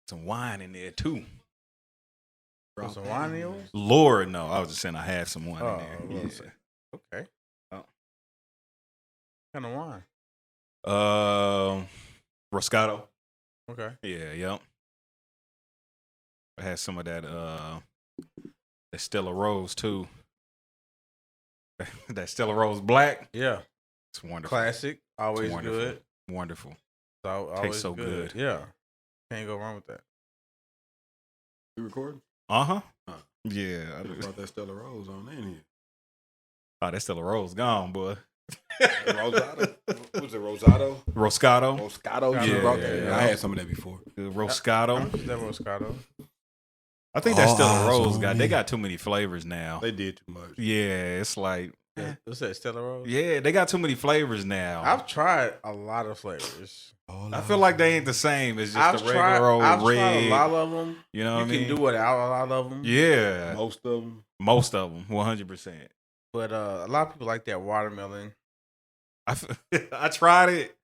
some wine in there too. Put some wine in yours? Lord, no. I was just saying I had some wine in there. Yeah. Yeah. Okay. What kind of wine? Roscato. Okay. Yeah, yep. I had some of that Stella Rose too. That Stella Rose Black. Yeah. It's wonderful. Classic. Always wonderful. good. Wonderful. Tastes so good. Yeah. Can't go wrong with that. You recording? Uh-huh. Huh. Yeah. I just brought that Stella Rose on in here. Oh, that Stella Rose gone, boy. Rosado? What was it, Rosado? Roscato. Roscato? You brought that? Yeah. I had some of that before. Roscato. That Roscato. I think that Stella eyes Rose on they me. got too many flavors now. They did too much. Yeah, it's like What's that, Stella Rose? yeah, they got too many flavors now. I've tried a lot of flavors. I feel like they ain't the same as just the regular old I've red. tried a lot of them. You know what I You mean? can do without a lot of them. Yeah, Most of them. 100%. But a lot of people like that watermelon. I tried it,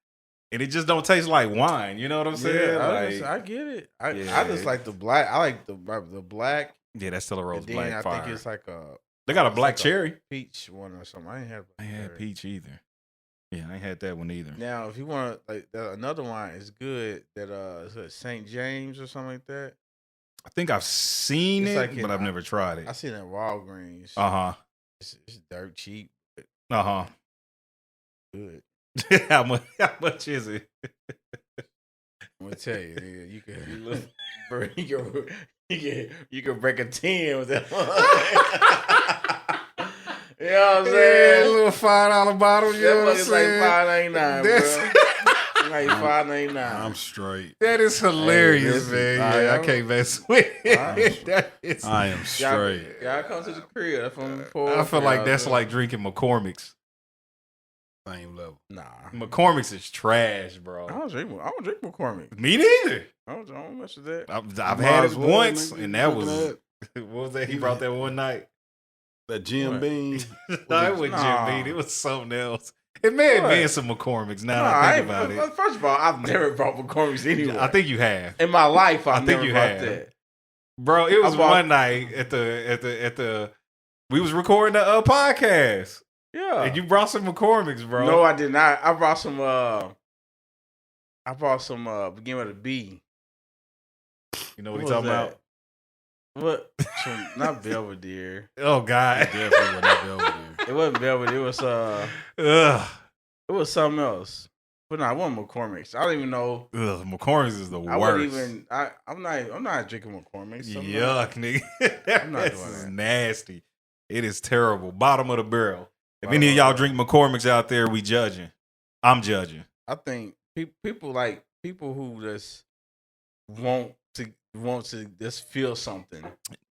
and it just don't taste like wine. You know what I'm saying? I get it. I Yeah. just like the black. I like the black. Yeah, that's still a rose And then black I fire. think it's like a They got a it's black like a cherry. peach one or something. I ain't had. I ain't had peach either. Yeah, I ain't had that one either. Now, if you want like another wine is good that is it St. James or something like that. I think I've seen It's it, like but I've never tried it. I seen it at Walgreens. It's dirt cheap, but good. How much is it? I'm gonna tell you, nigga, you can break a 10 with that one. You know what I'm saying? A little $5 bottle. You know what I'm That saying? like $5.99, bro. Like $5.99. I'm straight. That is hilarious, Hey, man. Yeah, I can't mess with it. That is, I am straight. Y'all come to the crib. That's from I feel like that's like drinking McCormick's. Same level. Nah. McCormick's is trash, bro. I don't drink McCormick. Me neither. I don't mess with that. I've Might had as it well, once, nigga. and that Looking was at what was that? He brought that one night. that Jim What? Beam. No, it wasn't Nah. Jim Beam. It was something else. It may have What? been some McCormick's. Now that I think about it, First of all, I've never brought McCormick's anywhere. I think you have, in my life, I've I think never you brought have. that. bro. It was I bought- one night at the. We was recording the podcast, Yeah. and you brought some McCormick's, bro. No, I did not. I brought some. Begin with a B. You know what What he's talking was about? What? Not Belvedere. Oh God. Definitely wasn't that Belvedere. It wasn't Belvedere. It was Ugh. It was something else. But no, I wasn't McCormick's. I don't even know. Ugh. McCormick's is the I worst. wouldn't even. I'm not drinking McCormick's. I'm not- Yuck, nigga. I'm not This doing is that. nasty. It is terrible. Bottom of the barrel. If Bottom any of of y'all the drink McCormick's out there, we judging. I'm judging. I think people who just want to just feel something.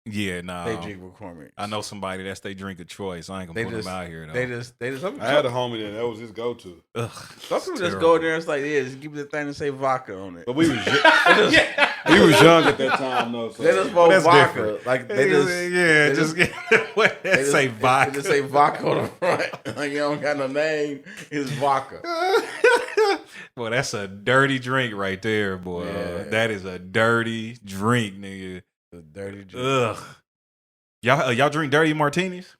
Yeah, nah. They drink McCormick's. I know somebody that's their drink of choice. I ain't gonna They put just- them out here though. They just. Some, I had a homie that was his go-to. Ugh, some people just go there and it's like, yeah, just give me the thing and say vodka on it. But we was yeah. he was young at that time though. So They just want That's vodka. different. Like they just yeah, they just they say just, vodka. They just say vodka on the front. Like you don't got no name. It's vodka. Boy, that's a dirty drink right there, boy. Yeah. That is a dirty drink, nigga. The dirty drink. Ugh. Y'all drink dirty martinis?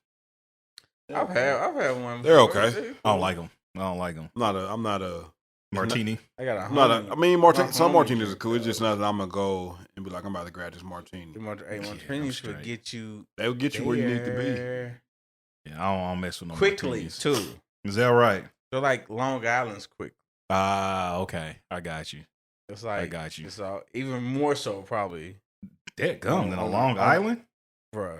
I've had one. They're before. okay. I don't like them. I'm not a Martini. I got a I'm not homie. a, I mean, Martini, My some homie martinis are drink cool. It's that. just not that I'm gonna go and be like, I'm about to grab this martini. Hey, I'm martinis would straight. get you They will get you where you need to be. there Yeah, I don't mess with no quickly martinis. too. Is that right? They're like Long Island's quick. Ah, okay. I got you. It's like I got you. It's even more so probably, That gum in a on- Long on- Island? bruh.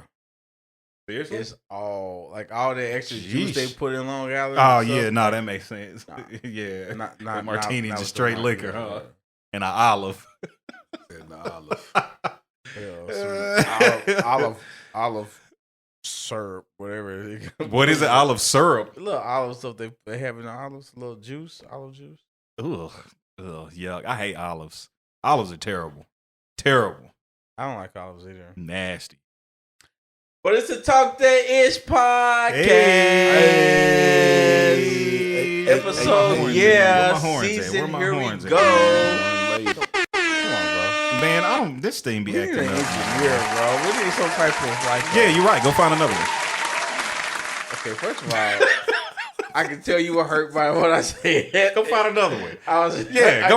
Seriously? It's all the extra juice Sheesh. they put in Long Island. Oh, and yeah. stuff. No, that makes sense. Nah. Yeah. Not The martini, not just with the straight martini, liquor, huh? bruh. And an olive. And the olive. Yeah, some olive syrup, whatever. it is. What is it? Olive syrup? Little olive stuff they have in the olives, little juice, olive juice. Ugh. Ugh. Yuck. I hate olives. Olives are terrible. Terrible. I don't like olives either. Nasty. But it's a Talk That Ish podcast. Hey. Episode, Where my horns yeah, at? Where season, my here we horns at? go. One lady. Come on, bro. Man, I don't. This thing be We need acting an up. engineer, bro. We need some type of like. Yeah, you're right. Go find another one. Okay, first of all, I can tell you were hurt by what I said. Go find another one. I Go can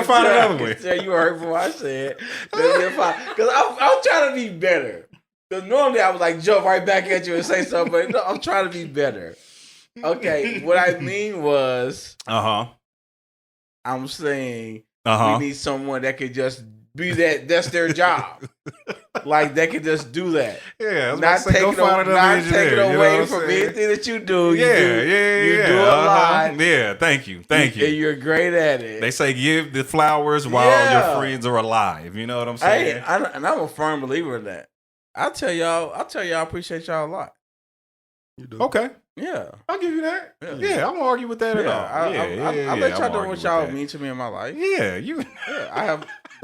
find tell- another I one. can tell you were hurt by what I said. Because I'm trying to be better. Because normally I would like jump right back at you and say something, but no, I'm trying to be better. Okay, what I mean was, I'm saying we need someone that could just be that. That's their job. Like they could just do that. Yeah, Not take it away from anything that you do. You do a lot. Yeah, thank you. And you're great at it. They say give the flowers while your friends are alive. You know what I'm saying? And I'm a firm believer in that. I tell y'all, I appreciate y'all a lot. You do. Okay. Yeah. I'll give you that. Yeah, I won't argue with that at all. I let y'all know what y'all mean to me in my life. Yeah, I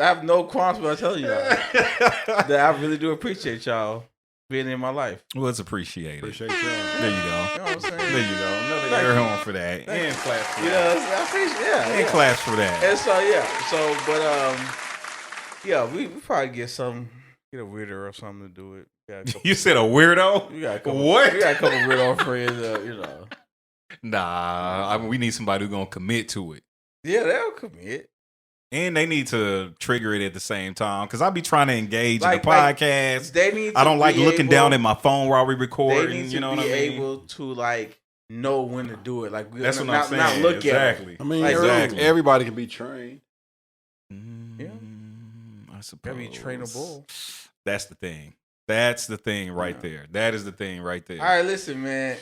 have no qualms about telling y'all that I really do appreciate y'all being in my life. Well, it's appreciated. Appreciate y'all. There you go. You know what I'm saying? There you go. Another Thank air you. horn for that. And claps for You that. know, I appreciate And claps for that. And so we probably get a weirder or something to do it. You said a weirdo? We got a couple, What? We got a couple weirdo friends, you know. Nah, I mean, we need somebody who's gonna commit to it, Yeah, they'll commit. and they need to trigger it at the same time. Because I be trying to engage in the Like, podcast. They need. I don't like be looking able- down at my phone while we They record. need to You know be what I mean? able to like know when to do it. Like That's what not, I'm saying. Not look at it. exactly. I mean, Like, everybody can be trained. Yeah. I suppose. Gotta be trainable. That's the thing. That's the thing right Yeah. there. That is the thing right there. All right, listen, man.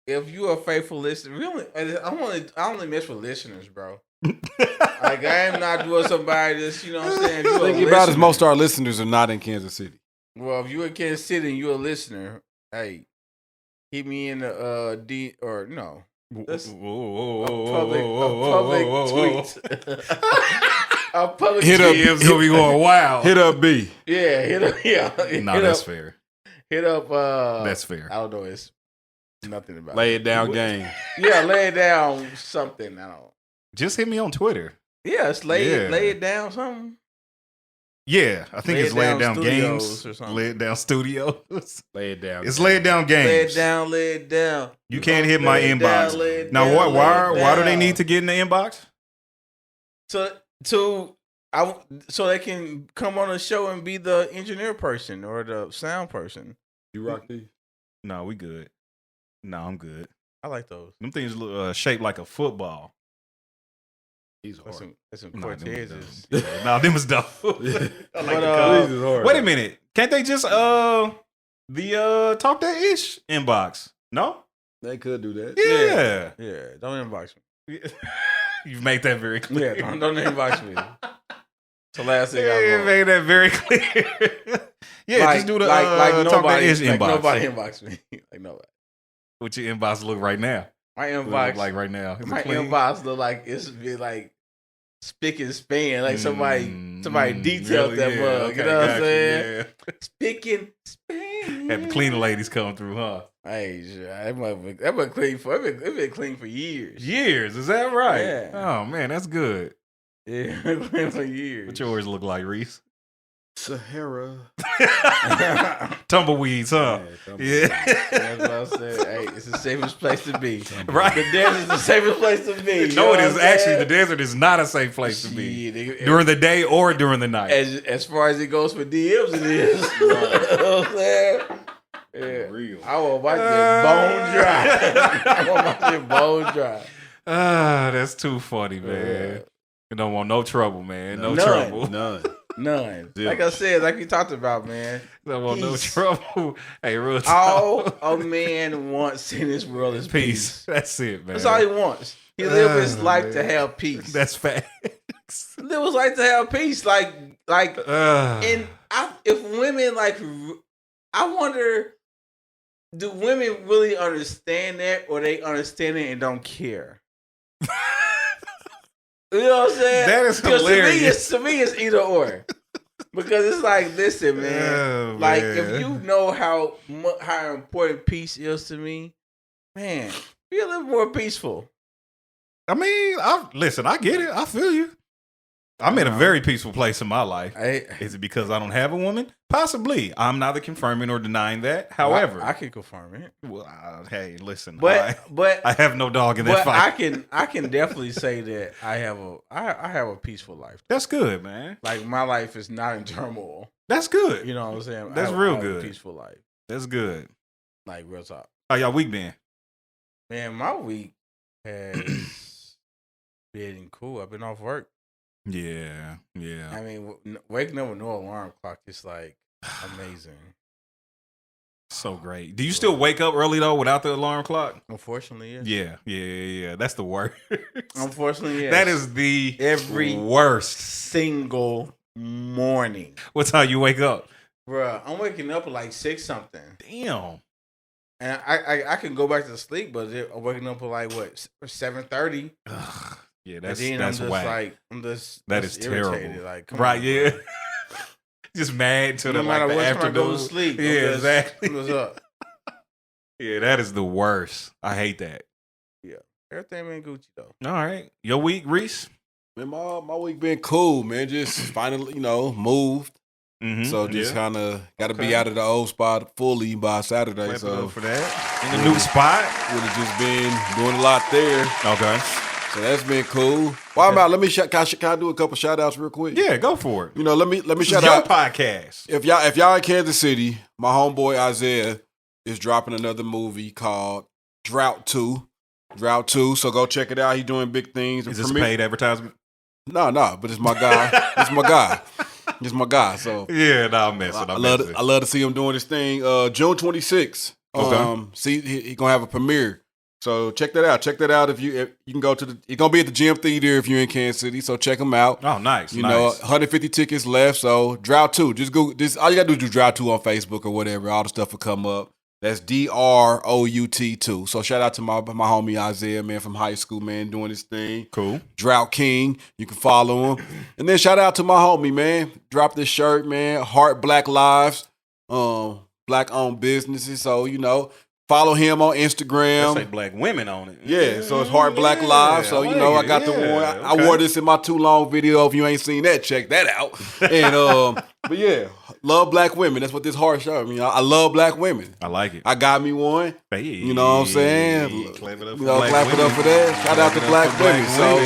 If you a faithful listener, I only mess with listeners, bro. Like I am not doing somebody that's, you know what I'm saying. If you a Think about it, listener- most of our listeners are not in Kansas City. Well, if you in Kansas City and you a listener, hey, hit me in the D or no. That's a public Hit up- DM's gonna be going wild. Hit up B. Yeah, hit up. Yeah, No, hit that's up, fair. Hit up. That's fair. I don't know. It's nothing about Lay it down, gang. Yeah, lay it down. Something. I don't. Just hit me on Twitter. Yeah, it's lay it down. Something. Yeah, I think Lay it's It Lay It Down Down Studios Games. or something. Lay It Down Studios. Lay it down. It's Lay It Down Games. Lay it down. Lay it down. You can't hit my Lay it inbox. down, lay it Now, down, why lay it do they down. need to get in the inbox? So they can come on the show and be the engineer person or the sound person. You rock these? No, we good. No, I'm good. I like those. Them things look shaped like a football. These That's hard. some Nah, them was Cortezes. dumb. Yeah, nah, them was dumb. I like But, the These color. is hard. Wait a minute. Can't they just the talk that ish inbox? No? They could do that. Yeah. Yeah, don't inbox me. You've made that very clear. Yeah, don't inbox me. It's the last thing I Yeah, want. made that very clear. Yeah, just do the like talk that nobody, ish like inbox. nobody inbox me. Like nobody. What your inbox look right now? My What it inbox, look like right now? Is it my clean? inbox look like it's be like spick and span. Like somebody detailed really? that Yeah, mug. okay, You know what I'm gotcha, saying? yeah. Spick and span. Had the cleaning ladies come through, huh? Hey, that been clean for it been clean for years. Years, is that right? Yeah. Oh man, that's good. Yeah, been clean for years. What yours look like, Rece? Sahara. Tumbleweeds, huh? Yeah. That's what I said. Hey, it's the safest place to be. Right. The desert is the safest place to be. You No, know it what is I'm actually saying? the desert is not a safe place to be Shit, nigga. during the day or during the night. As far as it goes for DMs, it is. You know what I'm saying? Yeah. Real. I want my shit bone dry. I want my shit bone dry. Ah, that's too funny, man. You don't want no trouble, man. No None. trouble. None. None. Yeah. Like I said, like we talked about, man. Don't want no Peace. trouble. Hey, real All talk. a man wants in this world is Peace. peace. That's it, man. That's all he wants. He live his life man. to have peace. That's facts. Live his life to have peace. Like, and if women like, I wonder, do women really understand that, or they understand it and don't care? You know what I'm saying? That is 'Cause hilarious. To me, it's either or. Because it's like, listen, man. Oh, Like, man. if you know how important peace is to me, man, be a little more peaceful. I mean, listen, I get it. I feel you. I'm in a very peaceful place in my life. I, Is it because I don't have a woman? Possibly. I'm neither confirming or denying that. However, I can confirm it. well, hey, listen, But I have no dog in that fight. I can definitely say that I have a peaceful life. That's good, man. Like my life is not in turmoil. That's good. You know what I'm saying? That's I real have good. A peaceful life. That's good. Like real talk. How y'all week been? Man, my week has been cool. I've been off work. Yeah. I mean, waking up with no alarm clock is like amazing. So great. Do you still wake up early though without the alarm clock? Unfortunately, yes. Yeah. That's the worst. Unfortunately, yes. That is the every worst single morning. What time you wake up? Bruh, I'm waking up at like 6 something. Damn. And I can go back to sleep, but I'm waking up at like what 7:30. Yeah, that's I'm just whack. like I'm just that is irritated. terrible. Like, come right? on, Yeah. bro. Just mad to No matter the what time I afternoon. go to sleep. Yeah, exactly. I'm just up. Yeah, that is the worst. I hate that. Yeah, everything been Gucci though. All right, your week, Rece. Man, my week been cool, man. Just finally, moved. Mm-hmm. So just kind of got to be out of the old spot fully by Saturday. Clap it so up for that. In the new spot. Would have just been doing a lot there. Okay. So that's been cool. While I'm out, let me can I do a couple shout outs real quick? Yeah, go for it. Let me This shout is your out podcast. if y'all in Kansas City, my homeboy Isaiah is dropping another movie called Drought 2. Drought 2. So go check it out. He's doing big things. Is this a paid advertisement? No, but it's my guy. It's my guy. It's my guy. So yeah, I'm messing. I love to see him doing this thing. June 26th. Okay. See, he gonna have a premiere. So check that out. Check that out if you can go to it's gonna be at the Gym Theater if you're in Kansas City. So check him out. Oh, nice. You know, 150 tickets left. So Drought 2. Just go. All you gotta do is do Drought 2 on Facebook or whatever. All the stuff will come up. That's DROUT 2. So shout out to my homie Isaiah, man, from high school, man, doing his thing. Cool. Drought King. You can follow him. And then shout out to my homie, man. Drop this shirt, man. Heart Black Lives. Black owned businesses. So, follow him on Instagram. Say black women on it. Yeah, so it's Heart Black Lives. So, I got the one. I wore this in my Too Long video. If you ain't seen that, check that out. And but yeah, love black women. That's what this heart show. I love black women. I like it. I got me one. Hey, you know what I'm saying? Clap it up clap it up for that. Shout out to black women. So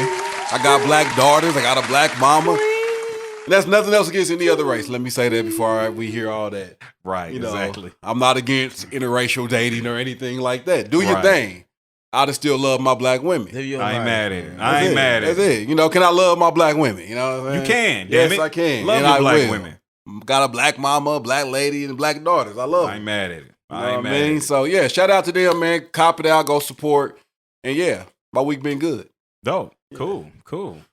I got black daughters. I got a black mama. And that's nothing else against any other race. Let me say that before we hear all that. Right, exactly. I'm not against interracial dating or anything like that. Do your thing. I just still love my black women. I ain't mad at it. I ain't mad at it. That's it. Can I love my black women? You know what I'm saying? You can. Yes, I can. Love and your I black will. women. Got a black mama, black lady, and black daughters. I love them. I ain't mad at it. I ain't mad at it. So, yeah, shout out to them, man. Cop it out. Go support. And, yeah, my week been good. Dope. Cool.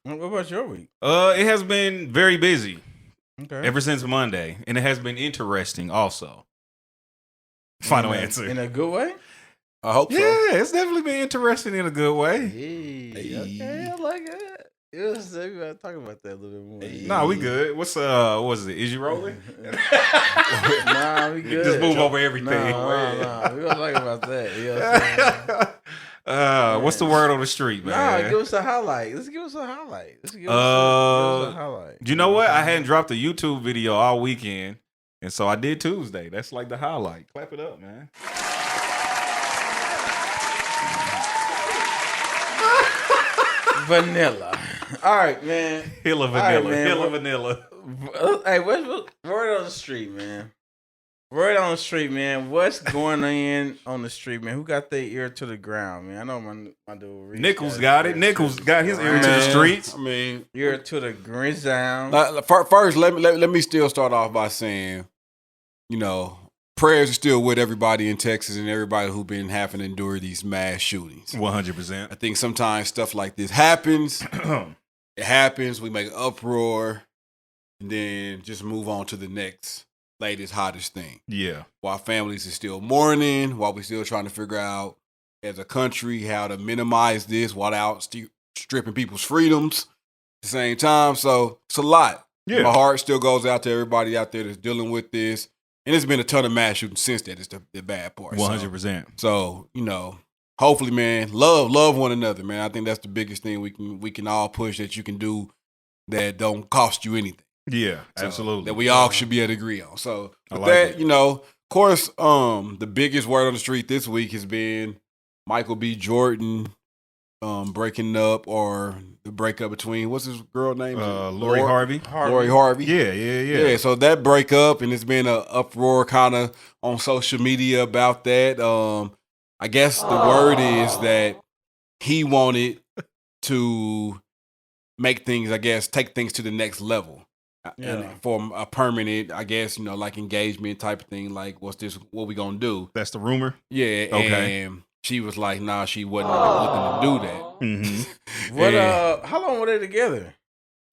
What about your week? It has been very busy. Okay. Ever since Monday. And it has been interesting also. Final answer. In a good way? I hope so. Yeah, it's definitely been interesting in a good way. Hey. Okay, I like it. Yes, we gotta talk about that a little bit more. Nah, we good. What was it? Is you rolling? Nah, we good. Just move over everything. Nah. We gonna talk about that. You know what I'm saying? What's the word on the street, man? Nah, give us a highlight. Let's give us a highlight. Give us a highlight. You know what? I hadn't dropped a YouTube video all weekend, and so I did Tuesday. That's like the highlight. Clap it up, man. Vanilla. All right, man. Hill of vanilla. Right, man. Hill of vanilla. Hey, word on the street, man. Word on the street, man. What's going on the street, man? Who got their ear to the ground, man? I know my dude. Rece Nichols got it. Nichols got his ear to the Man, streets. I mean, ear to the ground. first, let me still start off by saying, prayers are still with everybody in Texas and everybody who's been having to endure these mass shootings. 100%. I think sometimes stuff like this happens. It happens. We make an uproar, and then just move on to the next latest, hottest thing. Yeah. While families are still mourning, while we're still trying to figure out as a country how to minimize this while out stripping people's freedoms at the same time. So it's a lot. Yeah. My heart still goes out to everybody out there that's dealing with this. And there's been a ton of mass shootings since that. It's the bad part. 100%. So, hopefully, man, love one another, man. I think that's the biggest thing we can all push that you can do that don't cost you anything. Yeah, So, absolutely. That we all should be able to agree on. So with like that, it. you know, of course, the biggest word on the street this week has been Michael B. Jordan breaking up, or the breakup between, what's his girl name? Lori Harvey. Lori Harvey. Yeah. So that breakup, and it's been an uproar kind of on social media about that. I guess the word is that he wanted to make things, I guess, take things to the next level. And for a permanent, I guess, you know, like engagement type of thing. Like, what we gonna do? That's the rumor. Yeah. Okay. And she was like, nah, she wasn't looking to do that. Mm-hmm. What? How long were they together?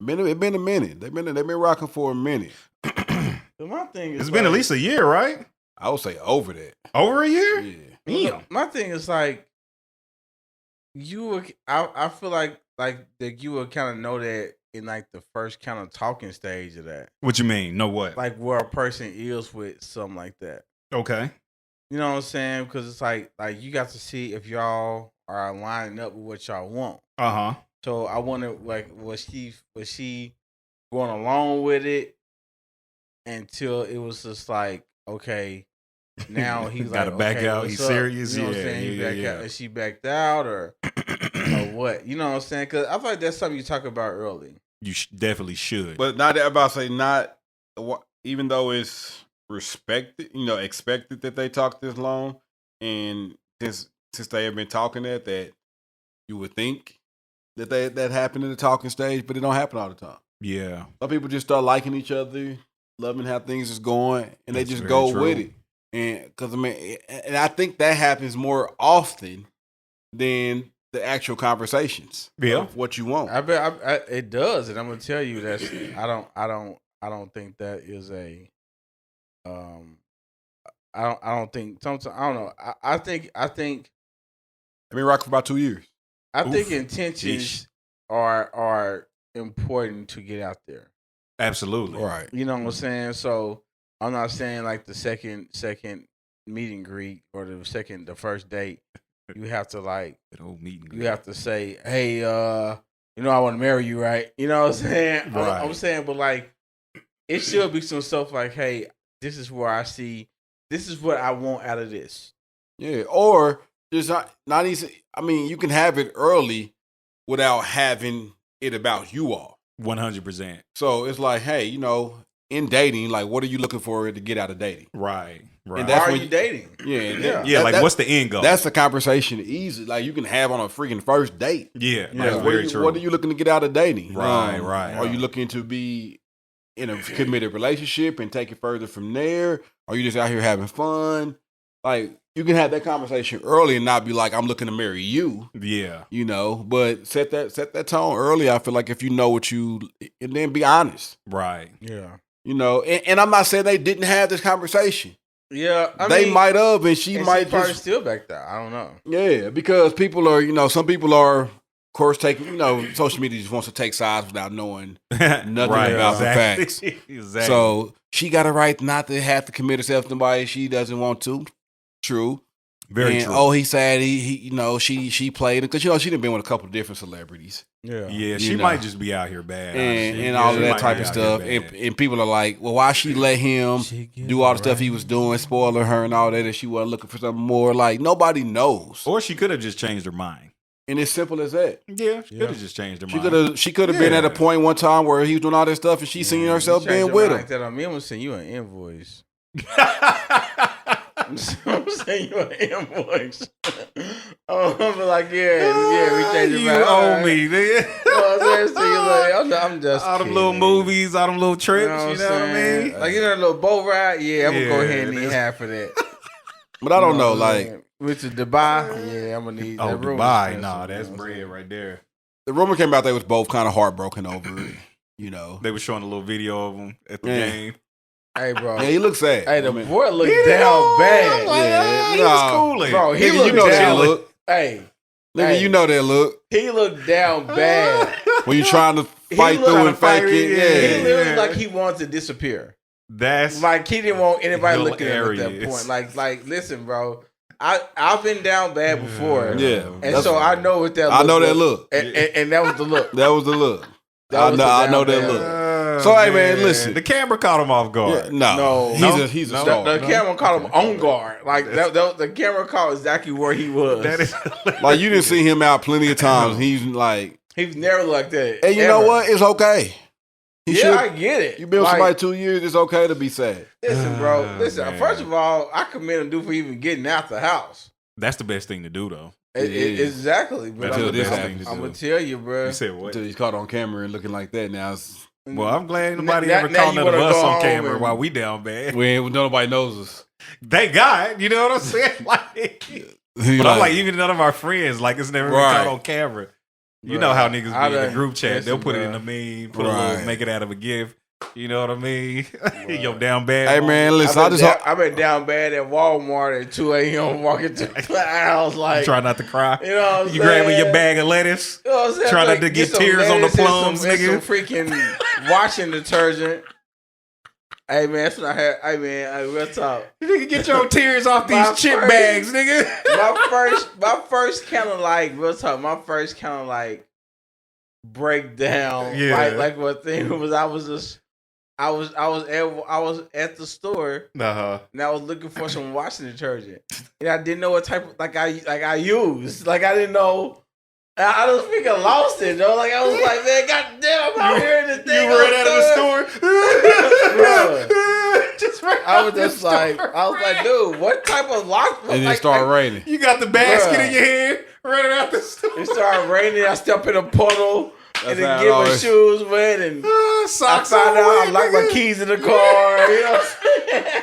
It been a minute. They've been rocking for a minute. My thing is, It's been at least a year, right? I would say over that. Over a year? Yeah. Damn. My thing is like, I feel like that you would kind of know that in like the first kind of talking stage of that. What you mean? Know what? Like where a person is with something like that. Okay. You know what I'm saying? Because it's like you got to see if y'all are lining up with what y'all want. Uh-huh. So I wonder, like, was she going along with it until it was just like, okay, now he's Gotta like, back okay, out. what's He's up? serious. You know what I'm Yeah, saying? He yeah, backed yeah. out. And she backed out, or what? You know what I'm saying? Because I feel like that's something you talk about early. You definitely should. But not that, about to say, not even though it's respected, you know, expected that they talk this long, and since they have been talking that you would think that that happened in the talking stage, but it don't happen all the time. Yeah. Some people just start liking each other, loving how things is going, and That's they just very go true. with it. And because I mean, and I think that happens more often than the actual conversations. Yeah. Of what you want. I bet it does, and I'm gonna tell you that's I don't think that is a I don't think sometimes I don't know I think I've been rocking for about 2 years. I think Oof. intentions are important to get out there. Absolutely. Right. You know what I'm saying? So I'm not saying like the second meet and greet or the first date. You have to like That old meet and greet. you have to say, hey, you know I want to marry you, right? You know what I'm saying? Right. I'm saying, but like it should be some stuff like, hey, this is where I see, this is what I want out of this. Yeah. Or just not easy. I mean, you can have it early without having it about you all. 100%. So it's like, hey, you know, in dating, like, what are you looking for to get out of dating? Right. Right. And Why that's are when you dating? yeah, like what's the end goal? That's a conversation easy. Like you can have on a freaking first date. yeah, Yeah. that's What very true. What are you looking to get out of dating? Right. Are you looking to be in a committed relationship and take it further from there? Are you just out here having fun? Like you can have that conversation early and not be like, I'm looking to marry you. Yeah. You know, but set that tone early. I feel like if you know what you, and then be honest. Right. Yeah. You know, and I'm not saying they didn't have this conversation. Yeah. They might have, and she and might she probably just still back there. I don't know. yeah, because people are, you know, some people are, of course, taking, you know, social media just wants to take sides without knowing nothing about the facts. Exactly. So she got a right not to have to commit herself to somebody she doesn't want to. True. Very and, true. Oh, he said he you know, she played it because, you know, she done been with a couple of different celebrities. Yeah. Yeah, she You know. might just be out here bad. And all of that type of stuff. And people are like, well, why she let him do all the stuff he was doing, spoiling her and all that, and she wasn't looking for something more? Like, nobody knows. Or she could have just changed her mind. And it's simple as that. Yeah, she could have just changed her She mind. could have been at a point one time where he was doing all this stuff and she seen herself being with him. Like that on me, I'm gonna send you an invoice. I'm saying you an invoice. I'm like, yeah, we changed You it back. owe me, nigga. I'm just All them kidding. little movies, all them little trips, You know what I saying? mean? Like, you know, a little boat ride? Yeah, I'm gonna go Yeah, ahead and need that's- half of that. But I don't know, what I'm like, saying? With the Dubai, yeah, I'm gonna need Oh, that room Dubai. expensive, Nah, you that's know what I'm bread saying? right there. the rumor came out they was both kind of heartbroken over it, you know. They were showing a little video of them at the Yeah. game. Hey, bro. Yeah, he looks sad. Hey, the I mean, boy looked He down bad. Like, Yeah, he was nah. cooling. Bro, he nigga, you looked know that down. look. Hey, Nigga, hey. you know that look. he looked down bad. When you trying to fight looked- through and fake it, He yeah. literally like he wanted to disappear. That's Like he didn't want anybody looking at him at that hilarious. point. Like, listen, bro. I've been down bad before. Yeah. And That's- so I know what that look I know that was. look. And that was the look. That was the look. I know that bad look. So, hey, man, listen. The camera caught him off guard. He's a star. The camera caught him on guard. Like the camera caught exactly where he was. That is like you didn't see him out plenty of times. He's like he's never like that. And you know what? It's okay. I get it. You been with somebody 2 years. It's okay to be sad. Listen, bro. Listen. First of all, I commend him for even getting out the house. That's the best thing to do, though. Exactly. But That's the best thing to do. I'm gonna tell you, bro. You said what? Until he's caught on camera and looking like that. Now, well, I'm glad nobody ever caught none of us on camera while we down bad. Nobody knows us. Thank God. You know what I'm saying? Like, but I'm like, even none of our friends, like, it's never been caught on camera. You know how niggas be in the group chat. They'll put it in a meme, make it out of a GIF. You know what I mean? Yo, down bad. Hey, man, listen. I've been down bad at Walmart at 2 a.m. walking through the house. Like, try not to cry. You know what I'm saying? You grabbing your bag of lettuce. You know what I'm saying? Try not to get tears on the plums, nigga. Some freaking washing detergent. Hey, man, that's what I had. Hey, man, real talk. You nigga get your tears off these chip bags, nigga. My first kind of like, real talk, my first kind of like breakdown. Yeah. Like what thing was, I was at the store and I was looking for some washing detergent. And I didn't know what type of I used. Like I didn't know. I just freaking lost it, though. Like I was like, man, goddamn, I'm out here in this thing. You ran out of the store. I was like, dude, what type of lock? And it started raining. You got the basket in your hand, running out the store. It started raining. I stepped in a puddle. And then get my shoes wet, and I found out I locked my keys in the car. You know what I'm saying?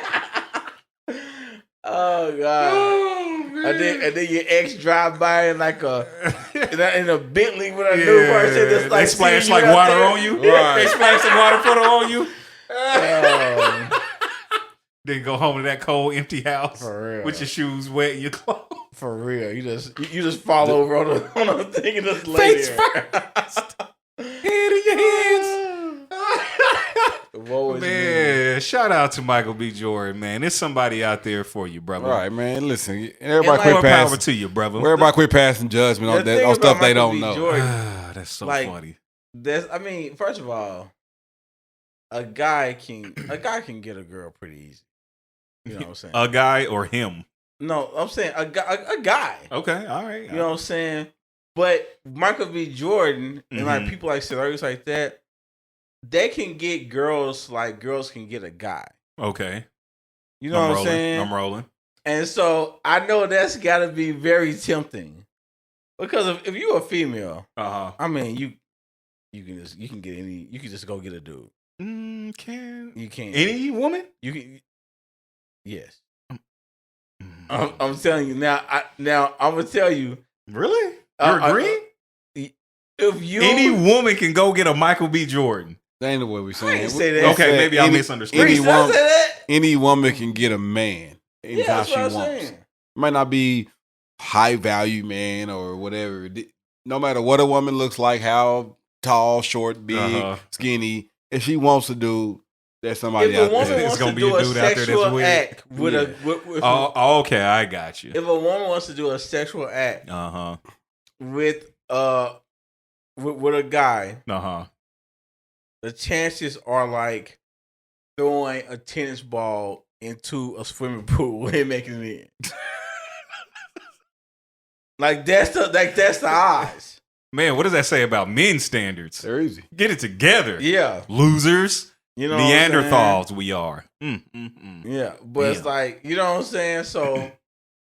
Oh God! Oh, and then your ex drive by in like in a Bentley with a new person. That's like they splash like water there. On you. Right. They splash some water puddle on you. Then go home to that cold, empty house with your shoes wet and your clothes. For real, you just fall over on the thing and just lay Face there. first. Head in your hands. Man, shout out to Michael B. Jordan, man. There's somebody out there for you, brother. All right, man. Listen, everybody quit power passing. to you, brother. Everybody quit passing judgment on stuff they don't know. That's so funny. First of all, a guy can get a girl pretty easy. You know what I'm saying? A guy or him? No, I'm saying a guy. Okay, all right. You know what I'm saying? But Michael B. Jordan and like people like celebrities like that, they can get girls like girls can get a guy. Okay. You know what I'm saying? I'm rolling. And so I know that's got to be very tempting because if you're a female, I mean you can get any, you can just go get a dude. You can any woman? You can. Yes. I'm telling you now. I'm gonna tell you. Really? You're agreeing? If you any woman can go get a Michael B. Jordan. That ain't the way we saying. I didn't say that. Okay, maybe I misunderstood. Any woman can get a man anytime she wants. It might not be high value man or whatever. No matter what a woman looks like, how tall, short, big, skinny, if she wants to do, there's somebody out there. It's gonna be a dude out there that's weird. Okay, I got you. If a woman wants to do a sexual act, with a guy, the chances are like throwing a tennis ball into a swimming pool and making it in. Like that's the odds. Man, what does that say about men's standards? They're easy. Get it together. Yeah. Losers. You know Neanderthals we are. Yeah. But it's like, you know what I'm saying? So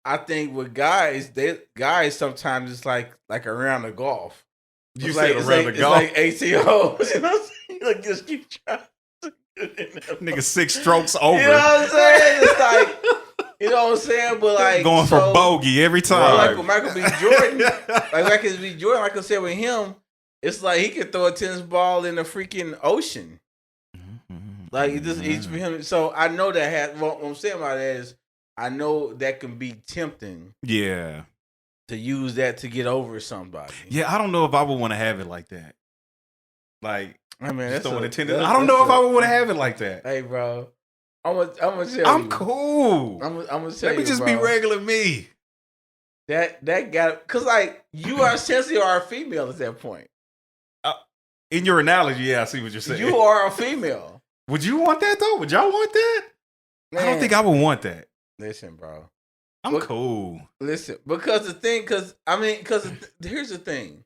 I think with guys sometimes it's like around the golf. You said around the golf? It's like ATO. You know what I'm saying? Like just keep trying. Nigga 6 strokes over. You know what I'm saying? It's like, you know what I'm saying? But like going for bogey every time. Like with Michael B. Jordan, like I said with him, it's like he could throw a tennis ball in the freaking ocean. Like it just eats for him. So I know that what I'm saying about that is I know that can be tempting. Yeah. To use that to get over somebody. Yeah, I don't know if I would want to have it like that. Like, I mean, I don't know if I would want to have it like that. Hey, bro, I'm gonna tell you. I'm cool. I'm gonna tell you. Let me just be regular me. That got, cause like you are essentially are a female at that point. in your analogy, yeah, I see what you're saying. You are a female. Would you want that though? Would y'all want that? Man, I don't think I would want that. Listen, bro. I'm cool. Listen, because here's the thing.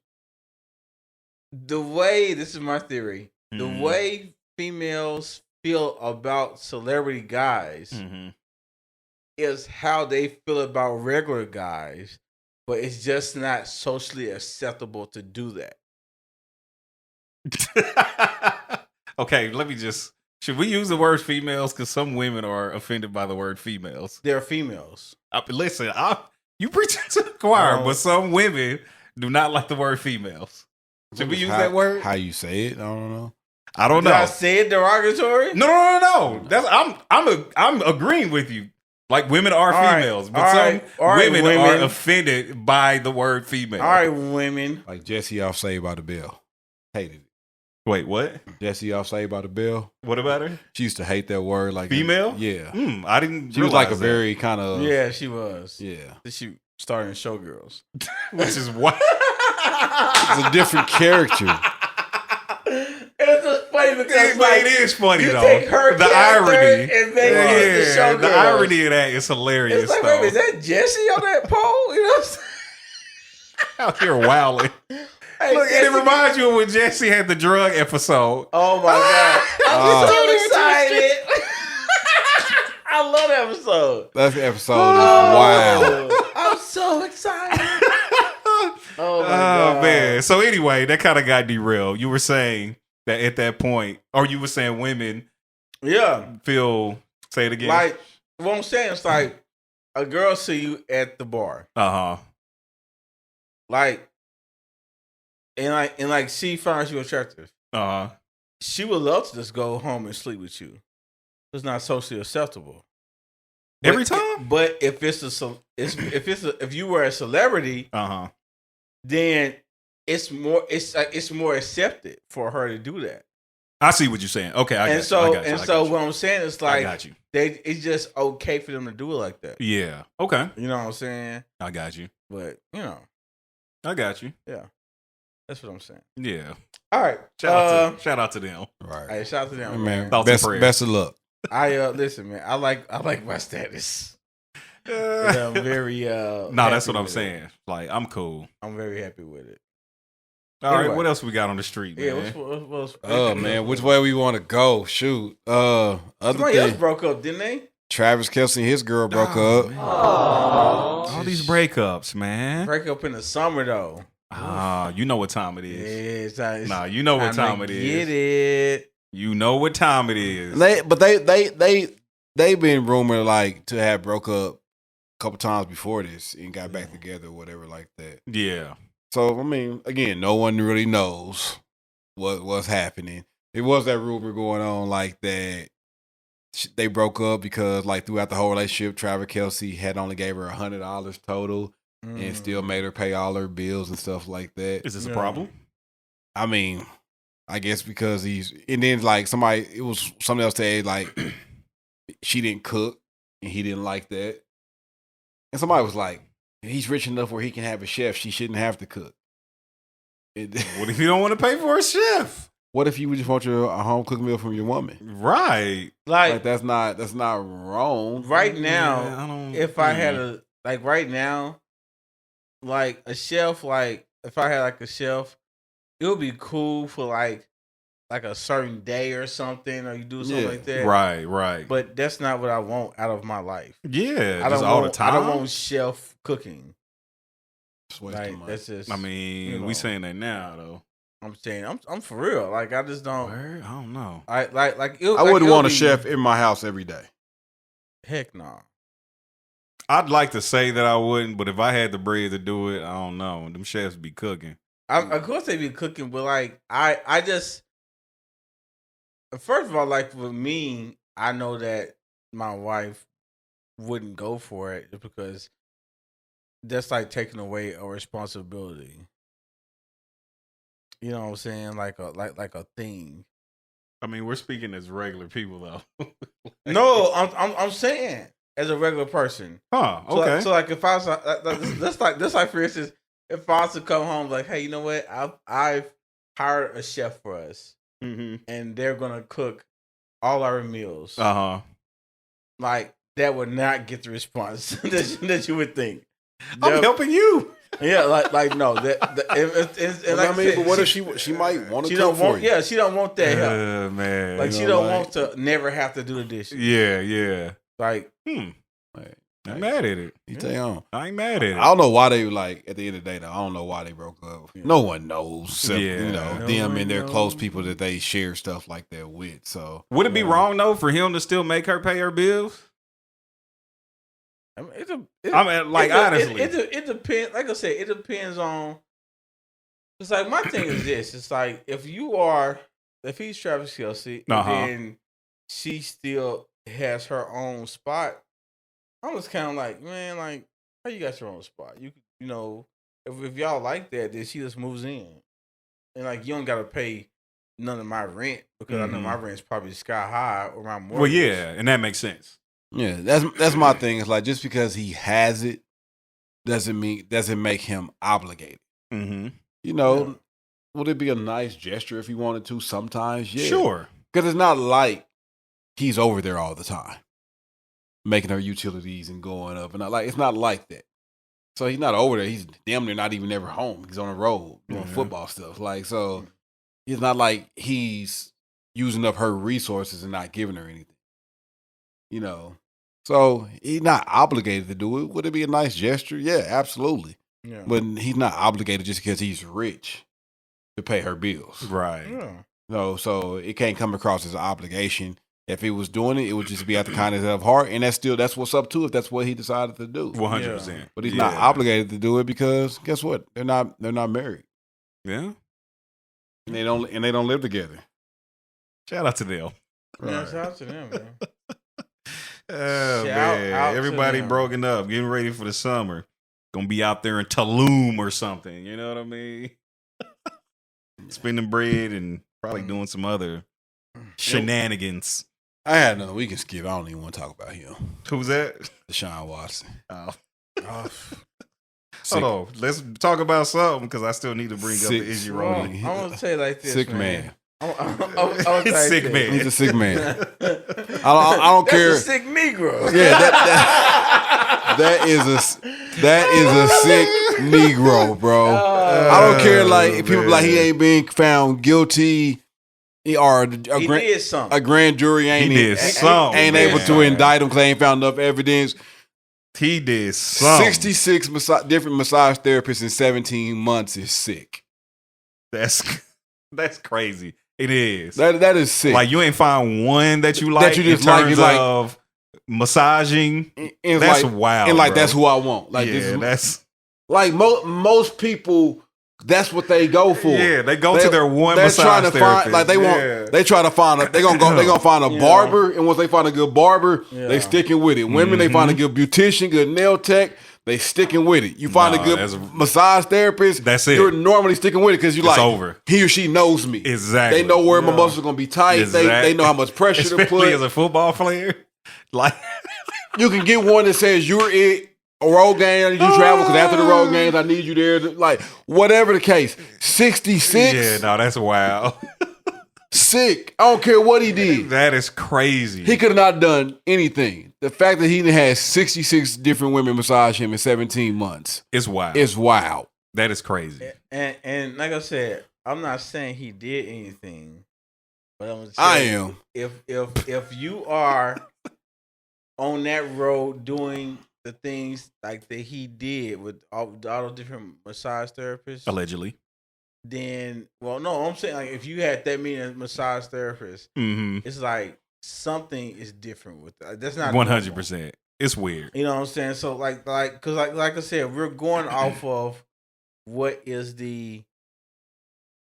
The way, this is my theory, the way females feel about celebrity guys is how they feel about regular guys, but it's just not socially acceptable to do that. Okay, should we use the word females? Because some women are offended by the word females. They're females. Listen, you preach to the choir, but some women do not like the word females. Should we use that word? How you say it? I don't know. I don't know. Did I say it derogatory? No. I'm agreeing with you. Like, women are females, but some women are offended by the word female. All right, women. Like Jesse off Saved by the Bell. Hated it. Wait, what? Jesse off Saved by the Bell. What about her? She used to hate that word. Like female? Yeah. I didn't. She was like a very kind of. Yeah, she was. Yeah. She started in Showgirls, which is what? It's a different character. It's just funny because it is funny though. Take her the irony and make it the Showgirls. The irony of that is hilarious. It's like, wait, is that Jesse on that pole? You know what I'm saying? Out here wilding. Hey, look, and it reminds you of when Jesse had the drug episode. Oh my God. I'm so excited. I love that episode. That episode is wild. I'm so excited. Oh my God. Man. So anyway, that kind of got derailed. You were saying that at that point, or you were saying women feel, say it again. Like, what I'm saying is like a girl see you at the bar. Like, and she finds you attractive. She would love to just go home and sleep with you. It's not socially acceptable. Every time? But if you were a celebrity, then it's more accepted for her to do that. I see what you're saying. Okay, I got you. So what I'm saying is like, I got you. It's just okay for them to do it like that. Yeah. Okay. You know what I'm saying? I got you. But I got you. Yeah. That's what I'm saying. Yeah. All right. Shout out to them. Right. Hey, shout out to them, man. Best of luck. Listen, man. I like my status. I'm very that's what I'm saying. Like, I'm cool. I'm very happy with it. All right, what else we got on the street, man? Yeah, what oh man, which way we want to go? Shoot. Somebody else broke up, didn't they? Travis Kelce and his girl broke up. All these breakups, man. Break up in the summer though. You know what time it is. Nah, you know what time it is. Get it. You know what time it is. They've been rumored like to have broke up a couple times before this and got back together or whatever like that. Yeah. So I mean, again, no one really knows what's happening. It was that rumor going on like that they broke up because like throughout the whole relationship, Travis Kelce had only gave her $100 total and still made her pay all her bills and stuff like that. Is this a problem? I mean, I guess because and then like it was something else said like she didn't cook and he didn't like that. And somebody was like, he's rich enough where he can have a chef. She shouldn't have to cook. What if you don't want to pay for a chef? What if you just want a home cooked meal from your woman? Right. Like that's not wrong. Right now, like a chef, like if I had like a chef, it would be cool for like a certain day or something, or you do something like that. Right. But that's not what I want out of my life. Yeah, just all the time. I don't want chef cooking. That's just. I mean, we saying that now though. I'm saying I'm for real. Like I just don't. I don't know. I wouldn't want a chef in my house every day. Heck no. I'd like to say that I wouldn't, but if I had the bread to do it, I don't know. Them chefs be cooking. Of course they be cooking, but like I just. First of all, like with me, I know that my wife wouldn't go for it because that's like taking away a responsibility. You know what I'm saying? Like a thing. I mean, we're speaking as regular people though. No, I'm saying as a regular person. Okay. So like if I was that's like for instance, if I was to come home like, hey, you know what? I've hire a chef for us, and they're gonna cook all our meals. Like that would not get the response that you would think. I'm helping you. Yeah, like no. But what if she might want to cook for you? Yeah, she don't want that help. Man, like she don't want to never have to do the dishes. Yeah. Like, I'm mad at it. You take on. I ain't mad at it. I don't know why they like at the end of the day though. I don't know why they broke up. No one knows. Except, them and their close people that they share stuff like that with. So would it be wrong though for him to still make her pay her bills? I mean, honestly, it depends. Like I said, it depends on. It's like my thing is this. It's like if he's Travis Kelce, then she still has her own spot. I was kind of like, man, like how you got your own spot? You know, if y'all like that, then she just moves in, and like you don't gotta pay none of my rent because I know my rent's probably sky high or my mortgage. Well, yeah, and that makes sense. Yeah, that's my thing. It's like just because he has it doesn't make him obligated. You know, would it be a nice gesture if he wanted to? Sometimes, yeah, sure. Because it's not like he's over there all the time, making her utilities and going up and like it's not like that. So he's not over there. He's damn near not even ever home. He's on the road doing football stuff. Like so, it's not like he's using up her resources and not giving her anything. You know, so he's not obligated to do it. Would it be a nice gesture? Yeah, absolutely. Yeah. But he's not obligated just because he's rich to pay her bills. Right. Yeah. No, so it can't come across as an obligation. If he was doing it, it would just be out the kindness of heart, and that's what's up too. If that's what he decided to do, 100%. But he's not obligated to do it because guess what? They're not married. Yeah, and they don't live together. Shout out to them. Yeah, shout out to them, man. Oh, man. Everybody broken up, getting ready for the summer. Gonna be out there in Tulum or something. You know what I mean? Spending bread and probably doing some other shenanigans. I had another. We can skip. I don't even want to talk about him. Who's that? Deshaun Watson. Oh. Hold on. Let's talk about something because I still need to bring up the issue. I want to say like this, sick man. Sick man. He's a sick man. I don't care. That's a sick Negro. Yeah, that is a sick Negro, bro. I don't care. Like people like he ain't being found guilty. He did something. A grand jury ain't able to indict him because they ain't found enough evidence. He did something. 66 different massage therapists in 17 months is sick. That's crazy. It is. That is sick. Like you ain't find one that you like in terms of massaging. And that's wild. And like bro. That's who I want. Like that's like most people. That's what they go for. Yeah, they go to their one massage therapist. They try to find they're gonna find a barber, and once they find a good barber, they sticking with it. Women, they find a good beautician, good nail tech, they sticking with it. You find a good massage therapist, that's it. You're normally sticking with it because it's over. He or she knows me. Exactly. They know where my muscles are gonna be tight. Exactly. They know how much pressure to put. Especially as a football player. Like you can get one that says you're it. A road game, I need you to travel because after the road games, I need you there. Like, whatever the case, 66. Yeah, no, that's wild. Sick. I don't care what he did. That is crazy. He could have not done anything. The fact that he had 66 different women massage him in 17 months. It's wild. It's wild. That is crazy. And like I said, I'm not saying he did anything, but I'm saying if you are on that road doing the things like that he did with all the different massage therapists, allegedly, then I'm saying like if you had that many massage therapists, it's like something is different with that. That's not 100%. It's weird. You know what I'm saying? So like because like I said, we're going off of what is the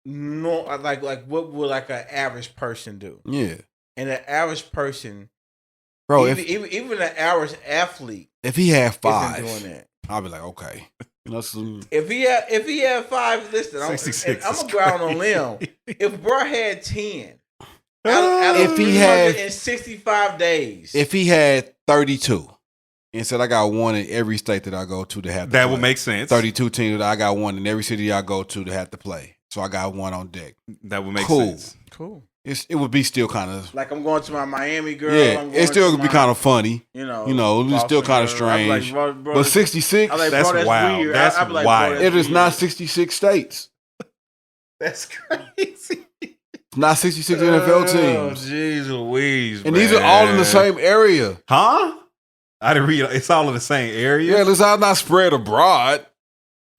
like what would like an average person do? Yeah, and an average person. Bro, even an average athlete, if he had 5, doing that, I'll be like, okay. If he had 5, listen, I'm gonna go out on a limb. If bro had 10, out of 365 days, if he had 32, and said I got one in every state that I go to have to that play. Would make sense. 32 teams that I got one in every city I go to have to play. So I got one on deck. That would make sense. Cool. It would be still kind of like I'm going to my Miami girl. Yeah, it still would be kind of funny. You know, it's still kind of strange. Like, but 66, that's wild. That's wild. It is not 66 states. That's crazy. Not 66 NFL teams. Oh, jeez Louise, and these are all in the same area. Huh? I didn't read. It's all in the same area? Yeah, it's all not spread abroad.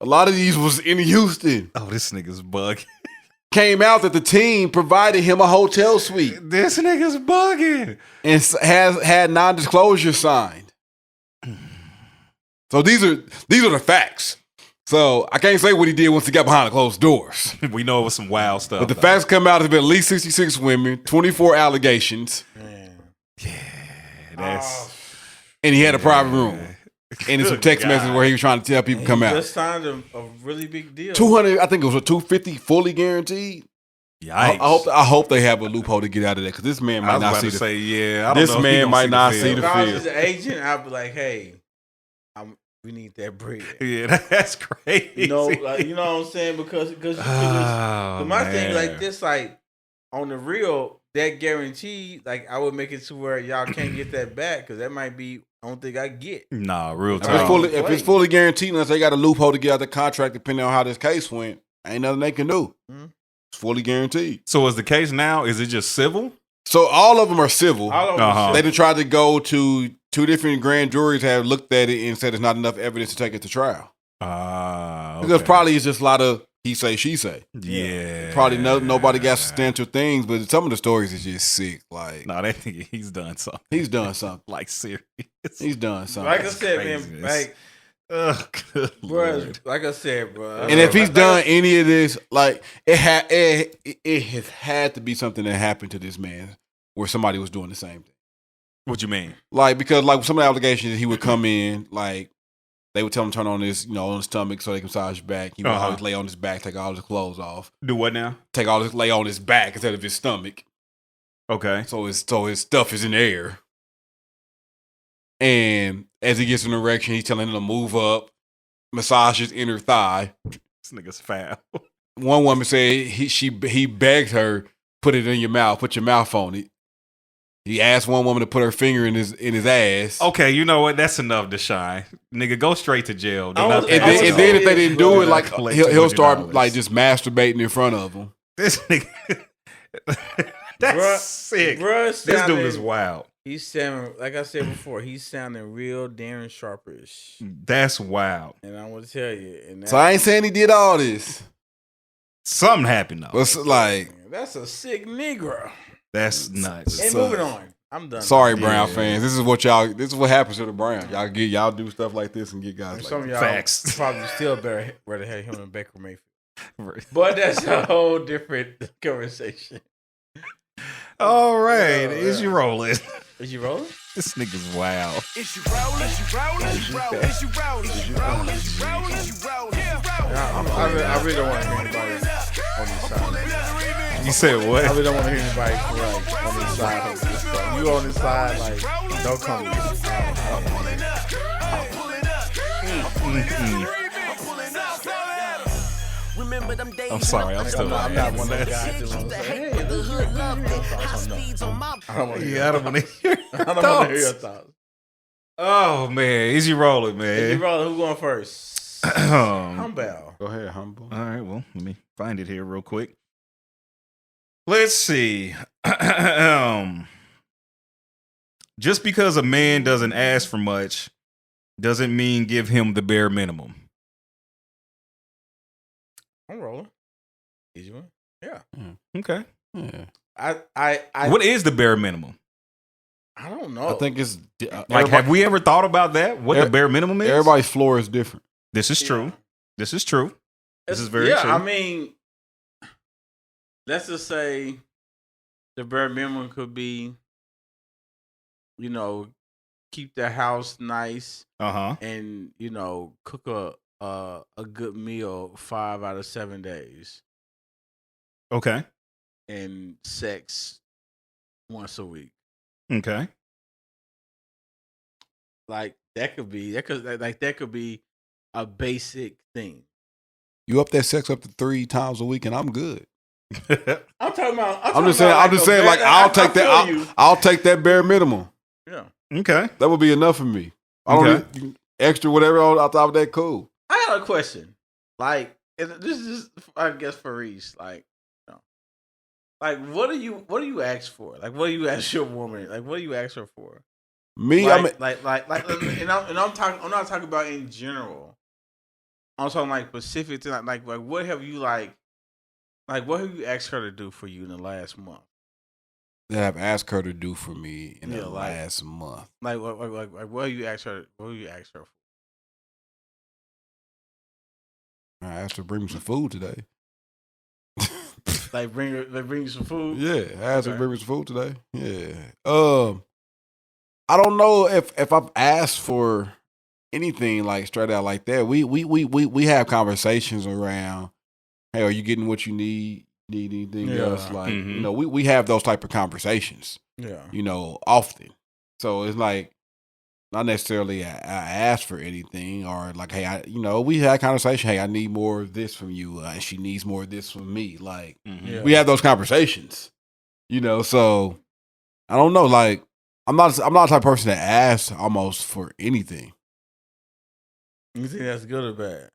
A lot of these was in Houston. Oh, this nigga's bugging. Came out that the team provided him a hotel suite. This nigga's bugging. And had non-disclosure signed. So these are the facts. So I can't say what he did once he got behind the closed doors. We know it was some wild stuff. But the facts come out, there's been at least 66 women, 24 allegations. Man. Yeah, that's... And he had a private room. And it's some text message where he was trying to tell people to come out. He just signed a really big deal. 200, I think it was a $250 fully guaranteed. Yikes. I hope they have a loophole to get out of that because this man might not see the field. I don't know. This man might not see the field. If I was his agent, I'd be like, hey, we need that bread. Yeah, that's crazy. You know what I'm saying? Because my thing like this, like on the real, that guarantee, like I would make it to where y'all can't get that back because that might be the only thing I get. Nah, real time. If it's fully guaranteed, unless they got a loophole to get out the contract, depending on how this case went, ain't nothing they can do. Mm-hmm. It's fully guaranteed. So is the case now? Is it just civil? So all of them are civil. Uh-huh. They done tried to go to 2 different grand juries, have looked at it and said there's not enough evidence to take it to trial. Okay. Because probably it's just a lot of he say, she say. Yeah. Probably nobody got substantial things, but some of the stories is just sick. Like, no, that nigga, he's done something. He's done something. Like, serious. He's done something. Like I said, man, like, bro, like I said, bro. And if he's done any of this, like, it has had to be something that happened to this man where somebody was doing the same thing. What you mean? Like, because like some of the allegations, he would come in, like, they would tell him to turn on his, on his stomach so they can massage his back. He would always lay on his back, take all his clothes off. Do what now? Lay on his back instead of his stomach. Okay. So his stuff is in the air. And as he gets an erection, he's telling him to move up, massage his inner thigh. This nigga's foul. One woman said he begged her, put it in your mouth, put your mouth on it. He asked one woman to put her finger in his ass. Okay, you know what? That's enough, Deshaun. Nigga, go straight to jail. And then if they didn't do it, like he'll start like just masturbating in front of them. This nigga, that's sick. This dude is wild. He's sounding, like I said before, he's sounding real Darren Sharperish. That's wild. And I want to tell you. So I ain't saying he did all this. Something happened though. But like, that's a sick Negro. That's nuts. And moving on. I'm done. Sorry, Brown fans. This is what happens to the Browns. Y'all do stuff like this and get guys like some of y'all facts. Probably still rather have him than Baker Mayfield. But that's a whole different conversation. All right. Is you rolling? Is you rolling? This nigga's wild. Is you rolling? Is you rolling? Is you rolling? Is you rolling? Is you rolling? Is you rolling? Is you rolling? I really don't want to hear anybody on this side. You said what? I really don't want to hear anybody like on this side of this stuff. You on this side, like, don't come to me. I'm sorry, I'm still I'm not one of those guys that want to say, hey, the hood loved it. I don't want to hear your thoughts. Oh, man. Is you rolling, man? Is you rolling? Who going first? Humble. Go ahead, Humble. All right, well, let me find it here real quick. Let's see. Just because a man doesn't ask for much doesn't mean give him the bare minimum. I'm rolling. Easy one. Yeah. Okay. Yeah. I what is the bare minimum? I don't know. I think it's like, have we ever thought about that? What the bare minimum is? Everybody's floor is different. This is true. This is true. This is very true. I mean, let's just say the bare minimum could be, keep the house nice. And, cook a good meal 5 out of 7 days. Okay. And sex once a week. Okay. Like that could be a basic thing. You up that sex up to 3 times a week, and I'm good. I'm just saying, like I'll take that. I'll take that bare minimum. Yeah. Okay. That would be enough for me. I don't need extra whatever on top of that. Cool. I got a question. Like, this is, I guess, for Rece. Like, what do you ask for? Like, what do you ask your woman? Like, what do you ask her for? Me, like, and I'm talking. I'm not talking about in general. I'm talking like specific to like what have you like what have you asked her to do for you in the last month? That I've asked her to do for me in the last month. Like what have you asked her? What have you asked her for? I asked her to bring me some food today. Bring you some food. Yeah, I asked her to bring me some food today. Yeah. I don't know if I've asked for anything like straight out like that. We have conversations around, hey, are you getting what you need? Need anything else? Like, we have those type of conversations. Yeah. Often. So it's like not necessarily I ask for anything or like, hey, we had a conversation. Hey, I need more of this from you, and she needs more of this from me. Like, we have those conversations. So I don't know. Like, I'm not the type of person that asks almost for anything. You think that's good or bad?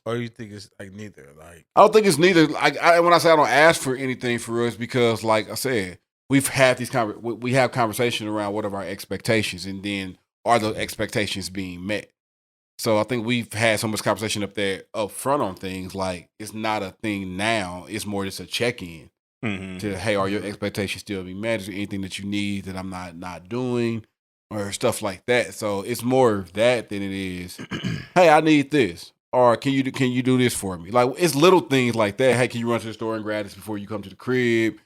Or you think it's like neither? Like, I don't think it's neither. Like, when I say I don't ask for anything for us, because like I said, we've had these we have conversations around what are our expectations, and then are those expectations being met? So I think we've had so much conversation up front on things. Like, it's not a thing now. It's more just a check-in to, hey, are your expectations still being met? Is there anything that you need that I'm not doing or stuff like that? So it's more of that than it is, hey, I need this. Or can you do this for me? Like, it's little things like that. Hey, can you run to the store and grab this before you come to the crib?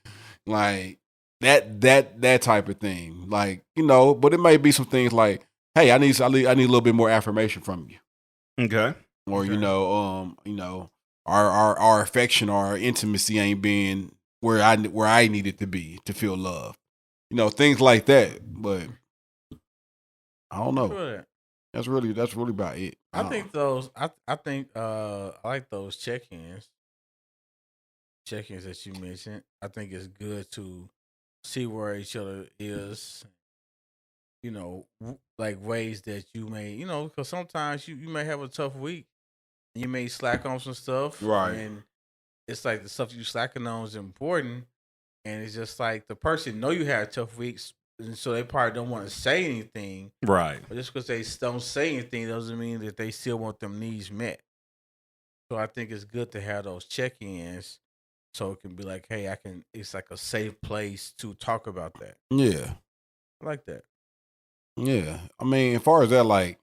Like that type of thing. Like, but it may be some things like, hey, I need a little bit more affirmation from you. Okay. Or our affection or our intimacy ain't being where I need it to be to feel love. Things like that. But I don't know. That's really about it. I think those. I think I like those check-ins. Check-ins that you mentioned. I think it's good to see where each other is. Like ways that you may, because sometimes you may have a tough week. And you may slack on some stuff, right? And it's like the stuff you slacking on is important, and it's just like the person know you had tough weeks. And so they probably don't want to say anything. Right. But just because they don't say anything doesn't mean that they still want them needs met. So I think it's good to have those check-ins so it can be like, hey, it's like a safe place to talk about that. Yeah. I like that. Yeah. I mean, as far as that, like,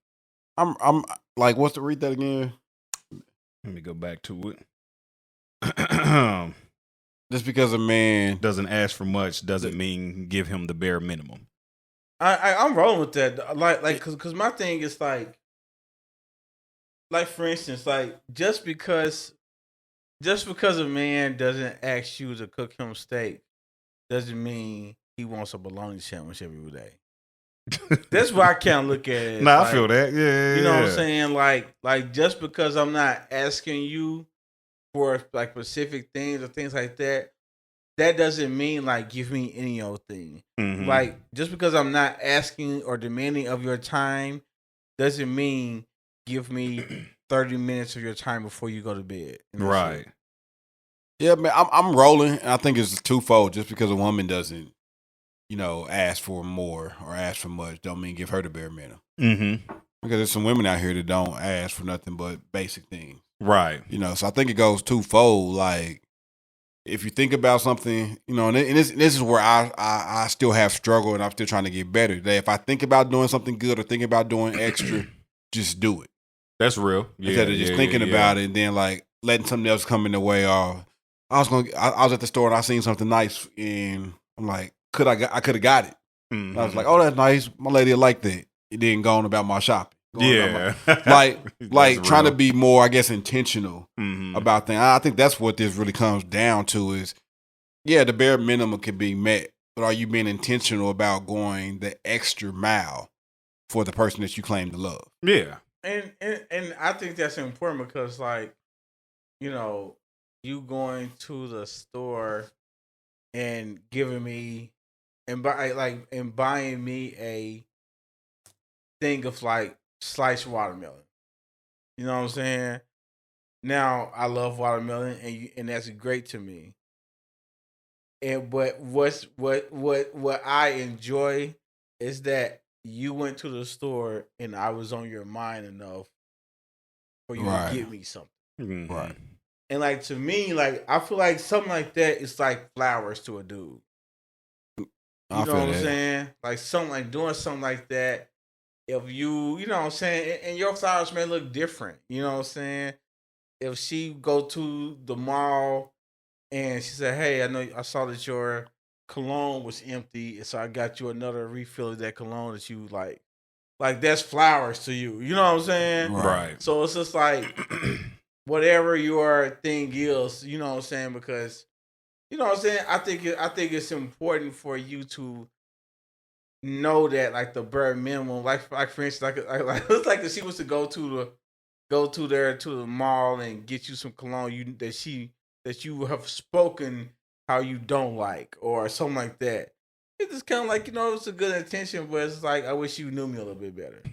I'm like, what's the read that again? Let me go back to it. Just because a man doesn't ask for much doesn't mean give him the bare minimum. I'm rolling with that. Like, because my thing is like for instance, like just because a man doesn't ask you to cook him steak doesn't mean he wants a bologna sandwich every day. That's why I can't look at it. Nah, I feel that. Yeah. You know what I'm saying? Like just because I'm not asking you for like specific things or things like that, that doesn't mean like give me any old thing. Mm-hmm. Like just because I'm not asking or demanding of your time doesn't mean give me 30 minutes of your time before you go to bed. Right. Yeah, man, I'm rolling. And I think it's twofold. Just because a woman doesn't, ask for more or ask for much, don't mean give her the bare minimum. Mm-hmm. Because there's some women out here that don't ask for nothing but basic things. Right. So I think it goes twofold. Like, if you think about something, and this is where I still have struggle and I'm still trying to get better. That if I think about doing something good or thinking about doing extra, just do it. That's real. Instead of just thinking about it and then like letting something else come in the way. Or I was at the store and I seen something nice and I'm like, I could have got it. Mm-hmm. I was like, oh, that's nice. My lady will like that. It didn't go on about my shopping. Like trying to be more, I guess, intentional about things. I think that's what this really comes down to is, the bare minimum can be met, but are you being intentional about going the extra mile for the person that you claim to love? Yeah. And I think that's important because like you going to the store and giving me and buying me a thing of like sliced watermelon. You know what I'm saying? Now I love watermelon and that's great to me. But what I enjoy is that you went to the store and I was on your mind enough for you to get me something. Mm-hmm. Right. And like to me, like I feel like something like that is like flowers to a dude. You know what I'm saying? Like doing something like that. If you know what I'm saying, and your flowers may look different. You know what I'm saying? If she go to the mall and she said, "Hey, I saw that your cologne was empty, so I got you another refill of that cologne that you like." Like that's flowers to you. You know what I'm saying? Right. So it's just like whatever your thing is, you know what I'm saying? Because you know what I'm saying. I think it's important for you to know that like the bare minimum, like for instance, like it's like if she was to go to the mall and get you some cologne that you have spoken how you don't like or something like that. It's just kind of like it's a good intention, but it's like I wish you knew me a little bit better.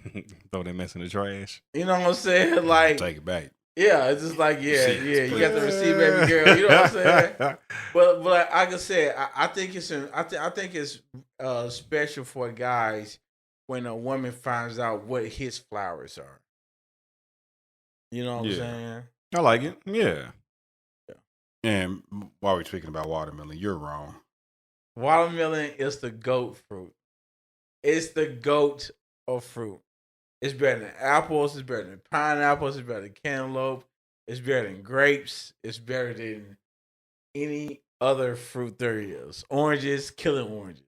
Throw that mess in the trash. You know what I'm saying? Like take it back. Yeah, it's just like you got the receipt, baby girl. You know what I'm saying? But like I said, I think it's special for guys when a woman finds out what his flowers are. You know what I'm saying? I like it. Yeah. And while we're speaking about watermelon, you're wrong. Watermelon is the goat fruit. It's the goat of fruit. It's better than apples. It's better than pineapples. It's better than cantaloupe. It's better than grapes. It's better than any other fruit there is. Oranges, killing oranges.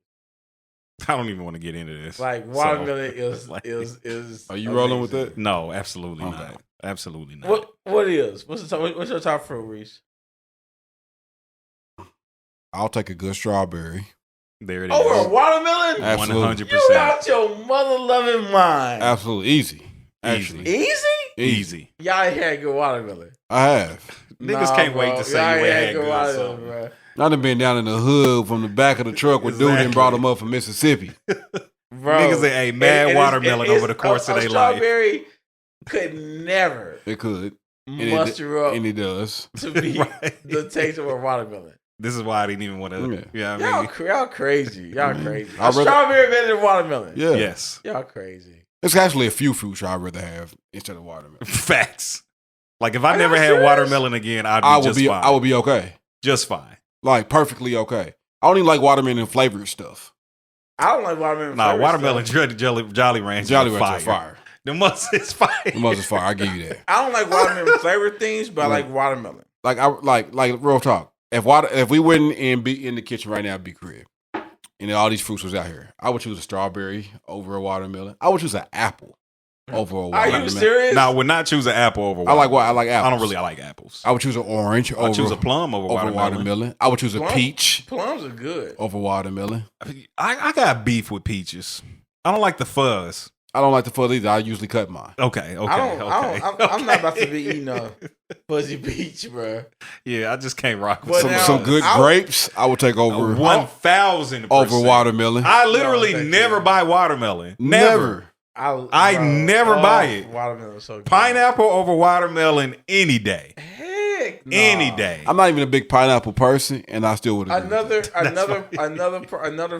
I don't even want to get into this. Like watermelon is. Are you rolling with that? No, absolutely not. Absolutely not. What is? What's your top fruit, Rece? I'll take a good strawberry. There it is. Over a watermelon? Absolutely. 100%. You out your mother-loving mind. Absolutely. Easy. Actually. Easy? Y'all ain't had good watermelon. I have. Niggas can't wait to say you ain't had good watermelon, bro. I done been down in the hood from the back of the truck with dude and brought them up from Mississippi. Bro, niggas ate mad watermelon over the course of their life. Strawberry could never. It could. Muster up. And it does. To be the taste of a watermelon. This is why I didn't even want to. Yeah. Y'all crazy. Y'all crazy. Strawberry better than watermelon. Yeah. Yes. Y'all crazy. There's actually a few fruits I'd rather have instead of watermelon. Facts. Like if I never had watermelon again, I would be fine. I would be okay. Just fine. Like perfectly okay. I don't even like watermelon flavored stuff. I don't like watermelon. Nah, watermelon Jolly Ranch. Jolly Ranch is fire. The most is fire. The most is fire. I give you that. I don't like watermelon flavored things, but I like watermelon. Like I like real talk. If we wouldn't be in the kitchen right now, it'd be crib. And all these fruits was out here. I would choose a strawberry over a watermelon. I would choose an apple over a watermelon. Are you serious? No, I would not choose an apple over watermelon. I like apples. I don't really like apples. I would choose an orange over. I choose a plum over watermelon. I would choose a peach. Plums are good. Over watermelon. I got beef with peaches. I don't like the fuzz. I don't like the fuzz either. I usually cut mine. Okay. I'm not about to be eating a fuzzy peach, bro. Yeah, I just can't rock with some good grapes. I would take over 1,000% over watermelon. I literally never buy watermelon. Never. I never buy it. Watermelon is so good. Pineapple over watermelon any day. Heck no. Any day. I'm not even a big pineapple person, and I still would. Another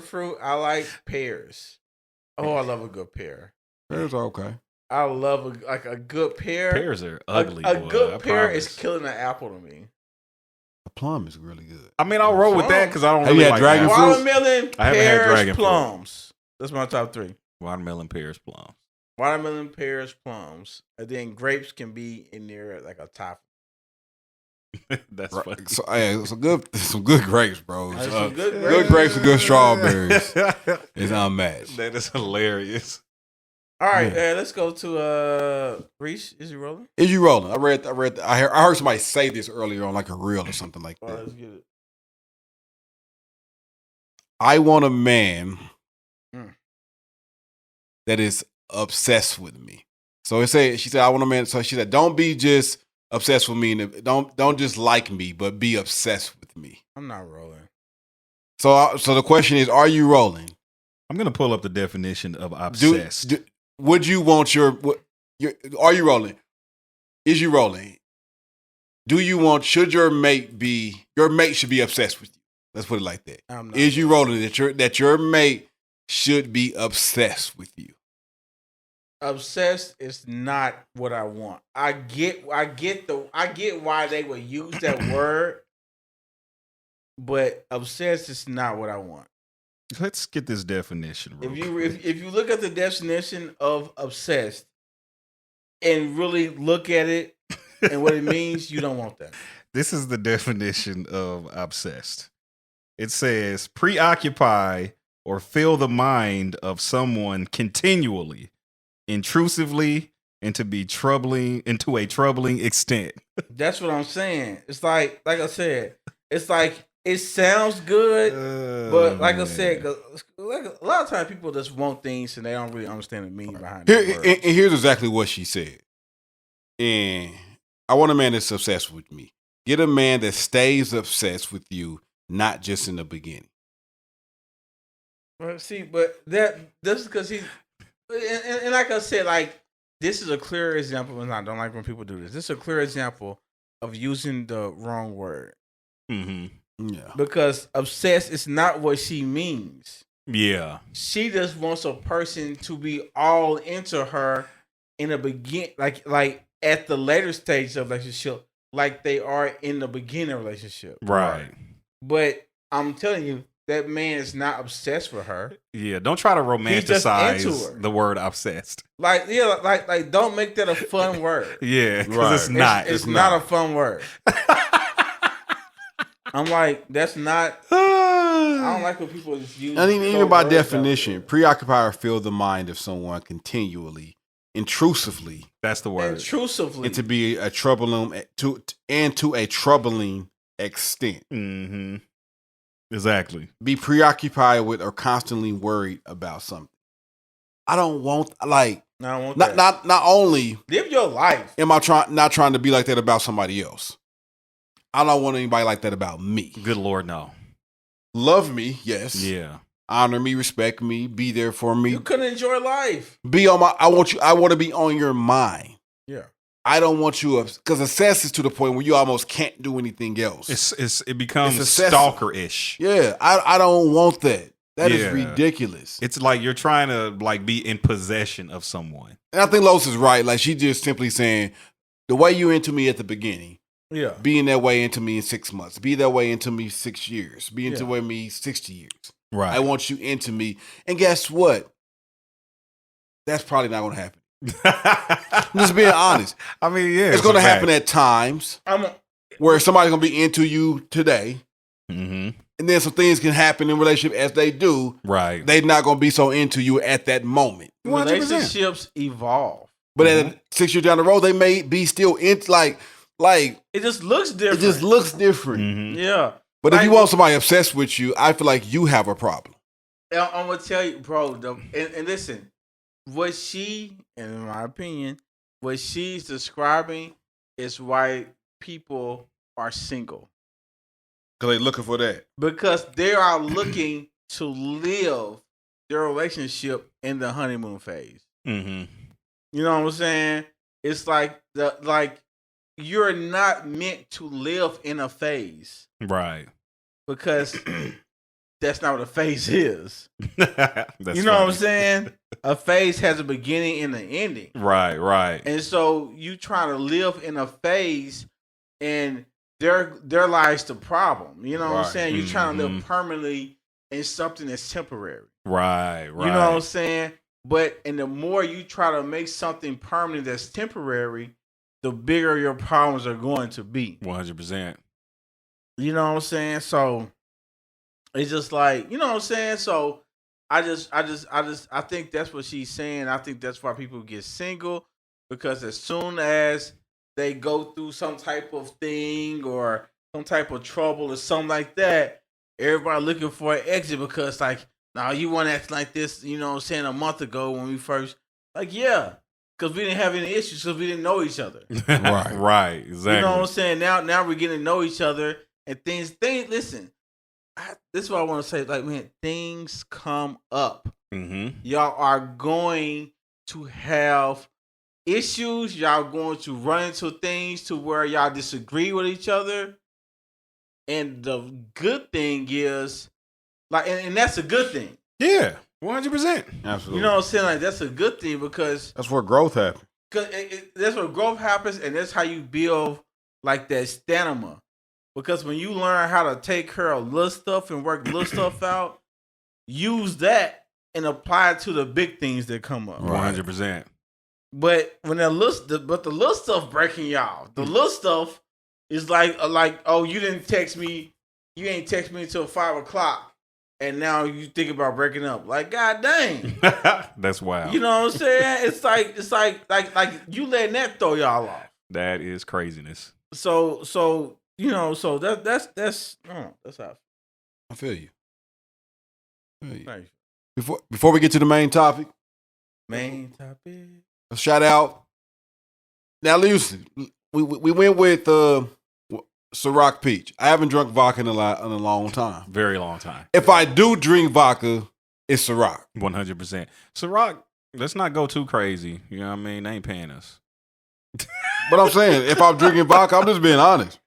fruit. I like pears. Oh, I love a good pear. Pears are okay. I love a good pear. Pears are ugly. A good pear is killing an apple to me. A plum is really good. I mean, I'll roll with that because I don't really really like dragon fruit. Watermelon, I haven't had dragon plums. That's my top 3. Watermelon, pears, plums. Watermelon, pears, plums, and then grapes can be in there like a top. That's funny. So, some good grapes, bro. Some good grapes and good strawberries. It's unmatched. That is hilarious. All right, let's go to Rece. Is he rolling? Is you rolling? I heard somebody say this earlier on like a reel or something like that. Let's get it. I want a man that is obsessed with me. So she said, I want a man. So she said, don't be just obsessed with me. And don't just like me, but be obsessed with me. I'm not rolling. So the question is, are you rolling? I'm gonna pull up the definition of obsessed. Would you want your? Are you rolling? Is you rolling? Do you want? Should your mate be? Your mate should be obsessed with you. Let's put it like that. Is you rolling that your mate should be obsessed with you? Obsessed is not what I want. I get why they would use that word, but obsessed is not what I want. Let's get this definition. If you look at the definition of obsessed and really look at it and what it means, you don't want that. This is the definition of obsessed. It says preoccupy or fill the mind of someone continually, intrusively, and to be troubling into a troubling extent. That's what I'm saying. It's like I said, it's like it sounds good, but like I said, like a lot of times people just want things and they don't really understand the meaning behind it. And here's exactly what she said. And I want a man that's obsessed with me. Get a man that stays obsessed with you, not just in the beginning. Well, see, but that's because he's and like I said, like this is a clear example. And I don't like when people do this. This is a clear example of using the wrong word. Mm-hmm. Yeah, because obsessed is not what she means. Yeah, she just wants a person to be all into her in the begin, like at the later stage of relationship, like they are in the beginning relationship. Right. But I'm telling you, that man is not obsessed with her. Yeah, don't try to romanticize the word obsessed. Like, don't make that a fun word. Yeah, because it's not a fun word. I'm like, that's not. I don't like when people use. I mean, even by definition, preoccupy or fill the mind of someone continually, intrusively. That's the word. Intrusively, and to be a troubling to a troubling extent. Mm-hmm. Exactly. Be preoccupied with or constantly worried about something. I don't want that. Not only live your life. Am I not trying to be like that about somebody else? I don't want anybody like that about me. Good Lord, no. Love me, yes. Yeah. Honor me, respect me, be there for me. You couldn't enjoy life. Be on my. I want to be on your mind. Yeah. I don't want you because obsessed is to the point where you almost can't do anything else. It becomes stalker-ish. Yeah, I don't want that. That is ridiculous. It's like you're trying to be in possession of someone. And I think Lois is right. Like she just simply saying the way you into me at the beginning. Yeah. Being that way into me in 6 months. Be that way into me 6 years. Be into way me 60 years. Right. I want you into me. And guess what? That's probably not going to happen. I'm just being honest. I mean, yeah. It's going to happen at times where somebody's going to be into you today. Mm-hmm. And then some things can happen in relationship as they do. Right. They're not going to be so into you at that moment. 100%. Relationships evolve. But at 6 years down the road, they may be still into like it just looks different. It just looks different. Mm-hmm. Yeah. But if you want somebody obsessed with you, I feel like you have a problem. I'm going to tell you, bro, and listen, what she, in my opinion, what she's describing is why people are single. Because they're looking for that. Because they are looking to live their relationship in the honeymoon phase. Mm-hmm. You know what I'm saying? It's like you're not meant to live in a phase. Right. Because that's not what a phase is. You know what I'm saying? A phase has a beginning and an ending. Right. And so you trying to live in a phase and there lies the problem. You know what I'm saying? You're trying to live permanently in something that's temporary. Right. You know what I'm saying? And the more you try to make something permanent that's temporary, the bigger your problems are going to be. 100%. You know what I'm saying? So it's just like, you know what I'm saying? So I think that's what she's saying. I think that's why people get single, because as soon as they go through some type of thing or some type of trouble or something like that, everybody looking for an exit because like, now you want to act like this, you know what I'm saying, a month ago when we first, like, yeah. because we didn't have any issues because we didn't know each other. Right, exactly. You know what I'm saying? Now we're getting to know each other and things. Listen, this is what I want to say. Like, man, things come up. Mm-hmm. Y'all are going to have issues. Y'all going to run into things to where y'all disagree with each other. And the good thing is, like, and that's a good thing. Yeah, 100%. Absolutely. You know what I'm saying? Like, that's a good thing because that's where growth happens. Cause that's where growth happens, and that's how you build like that stamina. Because when you learn how to take care of little stuff and work little stuff out, use that and apply it to the big things that come up. 100%. But when the little stuff breaking y'all, the little stuff is like oh, you didn't text me, you ain't text me until 5:00, and now you think about breaking up. Like, god dang, that's wild. You know what I'm saying? It's like you letting that throw y'all off. That is craziness. So you know, so that's how I feel you. Thank you. Before we get to the main topic, a shout out. Now, listen, we went with Ciroc Peach. I haven't drunk vodka in a long time. Very long time. If I do drink vodka, it's Ciroc. 100%. Ciroc, let's not go too crazy. You know what I mean? They ain't paying us. But I'm saying, if I'm drinking vodka, I'm just being honest.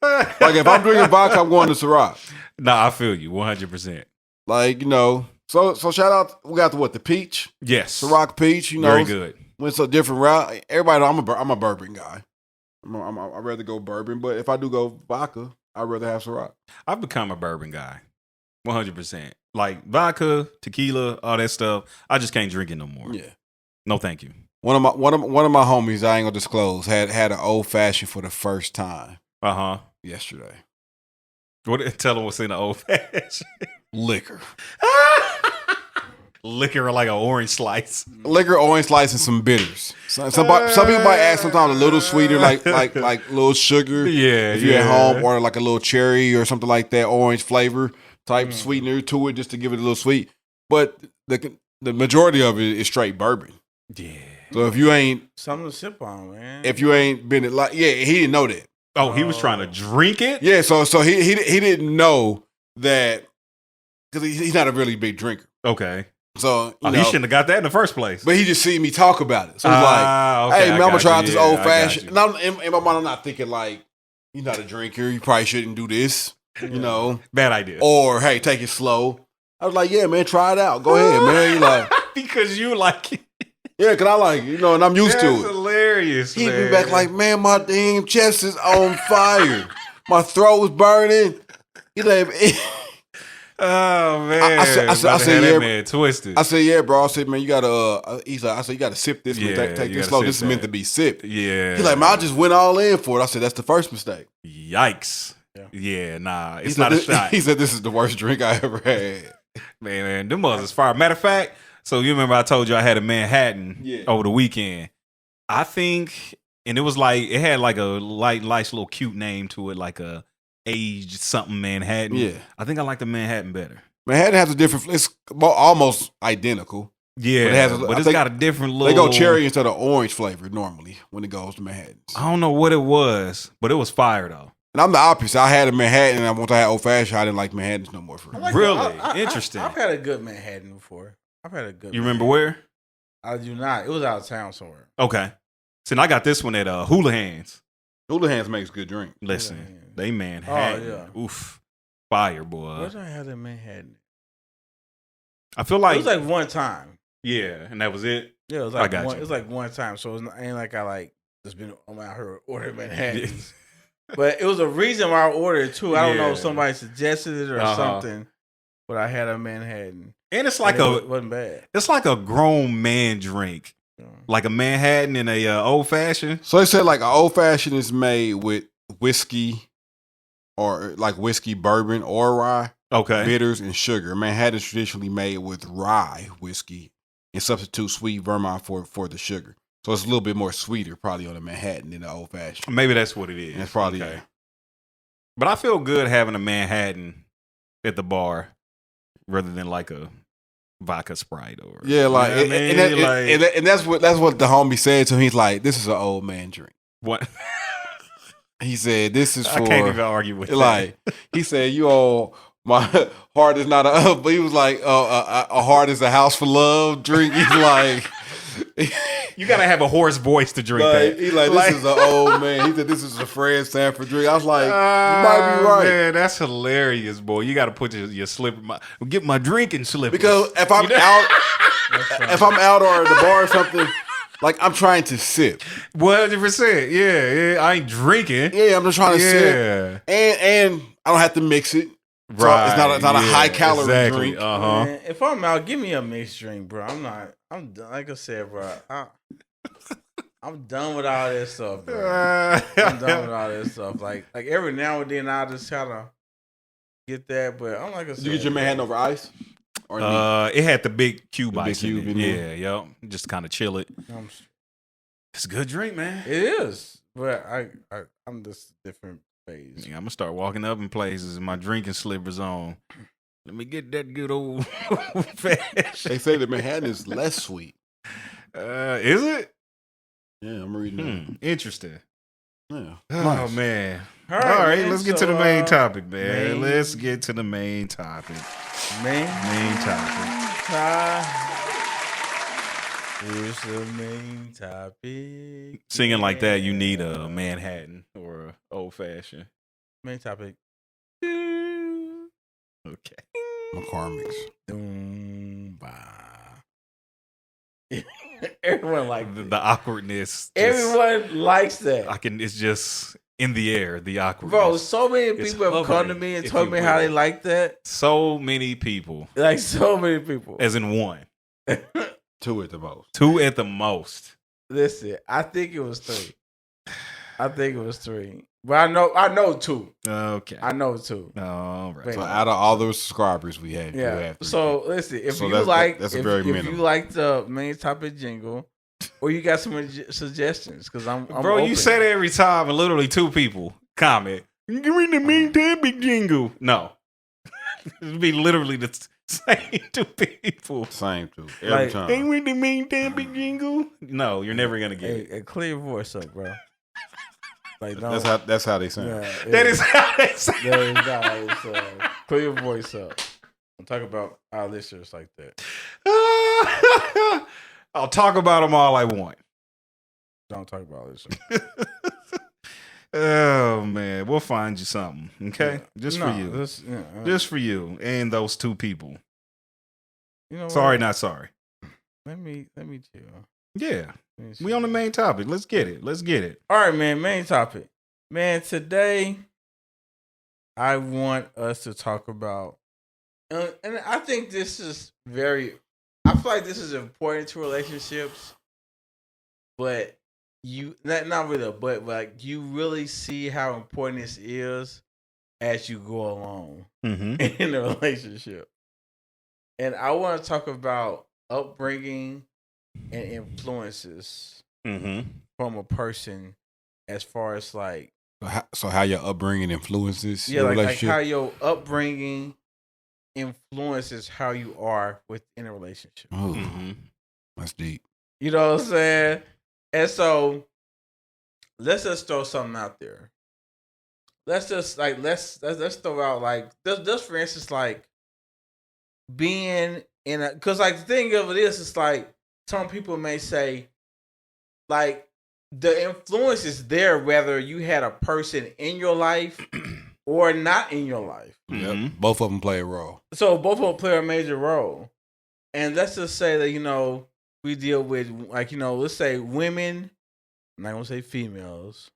Like, if I'm drinking vodka, I'm going to Ciroc. Nah, I feel you 100%. Like, you know, so shout out. We got the peach. Yes. Ciroc Peach, you know. Very good. Went a different route. Everybody know I'm a bourbon guy. I'd rather go bourbon, but if I do go vodka, I'd rather have Ciroc. I've become a bourbon guy, 100%. Like vodka, tequila, all that stuff. I just can't drink it no more. Yeah, no, thank you. One of my homies, I ain't gonna disclose, had an old fashioned for the first time. Yesterday. Tell them what's in the old fashioned. Liquor. Liquor or like an orange slice. Liquor, orange slice, and some bitters. Some people might add sometimes a little sweeter, like little sugar. Yeah, if you're at home, or like a little cherry or something like that, orange flavor type sweetener to it, just to give it a little sweet. But the majority of it is straight bourbon. Yeah. So if you ain't something to sip on, man. If you ain't been he didn't know that. Oh, he was trying to drink it. Yeah. So he didn't know that because he's not a really big drinker. Okay. So he shouldn't have got that in the first place. But he just see me talk about it. So he's like, "Hey, man, I'm gonna try out this old fashioned." And I'm, in my mind, I'm not thinking like, "You're not a drinker. You probably shouldn't do this." You know, bad idea. Or hey, take it slow. I was like, "Yeah, man, try it out. Go ahead, man." You like because you like it. Yeah, because I like it, and I'm used to it. That's hilarious. He hit me back like, "Man, my damn chest is on fire. My throat was burning." He like. Oh man! I said, yeah, man, twisted. I said, yeah, bro. I said, man, you gotta. He's like, I said, you gotta sip this. Yeah, take this slow. This is meant to be sipped. Yeah. He's like, man, I just went all in for it. I said, that's the first mistake. Yikes. Yeah, nah, it's not a shot. He said, this is the worst drink I ever had. Man, them was fire. Matter of fact, so you remember I told you I had a Manhattan over the weekend. I think, and it was like it had like a nice little cute name to it, like a aged something Manhattan. Yeah. I think I like the Manhattan better. Manhattan has a different, it's almost identical. Yeah, but it's got a different little. They go cherry instead of orange flavor normally when it goes to Manhattans. I don't know what it was, but it was fire though. And I'm the opposite. I had a Manhattan, and once I had old fashioned, I didn't like Manhattans no more. Really? Interesting. I've had a good Manhattan before. You remember where? I do not. It was out of town somewhere. Okay. See, and I got this one at Houlihan's. Houlihan's makes good drink. Listen, they Manhattan. Oh, yeah. Oof. Fire, boy. Where did I have that Manhattan? I feel like it was like one time. Yeah, and that was it. Yeah, it was like it was like one time. So it ain't like I like just been on my ordering Manhattan. But it was a reason why I ordered it too. I don't know if somebody suggested it or something. But I had a Manhattan. And it's like it wasn't bad. It's like a grown man drink. Like a Manhattan and a old fashioned. So they said like an old fashioned is made with whiskey or like whiskey, bourbon, or rye. Okay. Bitters and sugar. Manhattan is traditionally made with rye whiskey and substitute sweet Vermont for the sugar. So it's a little bit more sweeter probably on a Manhattan than the old fashioned. Maybe that's what it is. That's probably it. But I feel good having a Manhattan at the bar rather than like a vodka Sprite or like, you know and that's what the homie said to him. He's like, this is an old man drink. What? He said, this is for. I can't even argue with like, that. He said, you all, my heart is not but he was like, a heart is a house for love drink. He's like. You gotta have a hoarse voice to drink that. He's like, this is an old man. He said, this is a Fred Sanford drink. I was like, you might be right. Man, that's hilarious, boy. You gotta put your slipper, get my drinking slippers. Because if I'm out or at the bar or something, like I'm trying to sip. 100%. Yeah. I ain't drinking. Yeah, I'm just trying to sip. And I don't have to mix it. So right. It's not a high calorie drink. Man, if I'm out, give me a mixed drink, bro. I'm like I said, bro. I'm done with all this stuff, bro. I'm done with all this stuff. Like every now and then I just try to get that, but I'm like I said. Did you get your man over ice? Or it had the big cube ice in it. Yeah, yep. Just kind of chill it. It's a good drink, man. It is, but I'm just different. Yeah, I'm gonna start walking up in places in my drinking slippers on. Let me get that good old fashioned. They say that Manhattan is less sweet. Is it? Yeah, I'm reading it. Interesting. Yeah. Oh nice. Man. All right, man, let's get to the main topic, man. Let's get to the main topic. Main topic. Here's the main topic. Singing like that, you need a Manhattan or a old fashioned. Main topic. Okay. McCormick's. Everyone likes the awkwardness. Everyone likes that. It's just in the air, the awkwardness. Bro, so many people have come to me and told me how they like that. So many people. Like so many people. As in one. Two at the most. Listen, I think it was three. But I know two. Okay. I know two. All right. So out of all those subscribers we have, yeah. So listen, if you like the main topic jingle, or you got some suggestions, because I'm bro, open. You say that every time, and literally two people comment. Give me the main topic jingle. No, it'd be literally the same two people. Same two every time. Ain't we the main topic jingle? No, you're never gonna get it. A clear voice up, bro. Like, that's how they sound. Yeah, that is how they sound. That is how it's clear your voice up. I'm talking about our listeners like that. I'll talk about them all I want. Don't talk about this. Oh man, we'll find you something, okay? Just for you, just for you and those two people. You know, sorry, not sorry. Let me chill. Yeah, we on the main topic. Let's get it. All right, man. Main topic, man. Today, I want us to talk about, and I think this is I feel like this is important to relationships, but not really, but like you really see how important this is as you go along in a relationship. And I want to talk about upbringing and influences from a person, as far as like, so how your upbringing influences your relationship? Like how your upbringing influences how you are within a relationship. Oh, that's deep. You know what I'm saying? And so let's just throw something out there. Let's just like let's throw out like just for instance, like being in a, because like the thing of it is like some people may say like the influence is there whether you had a person in your life or not in your life. Yep. Both of them play a role. So both of them play a major role. And let's just say that, you know, we deal with, like, you know, let's say women, I'm not going to say females,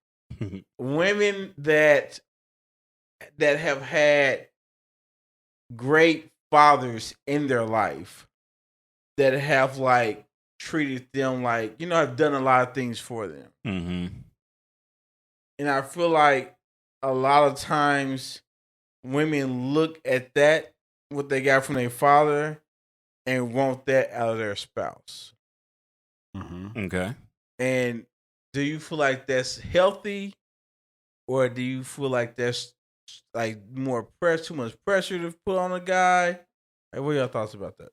women that have had great fathers in their life that have, like, treated them like, you know, have done a lot of things for them. And I feel like a lot of times women look at that, what they got from their father, and want that out of their spouse. Okay. And do you feel like that's healthy, or do you feel like that's like more pressure, too much pressure to put on a guy? Like, what are your thoughts about that?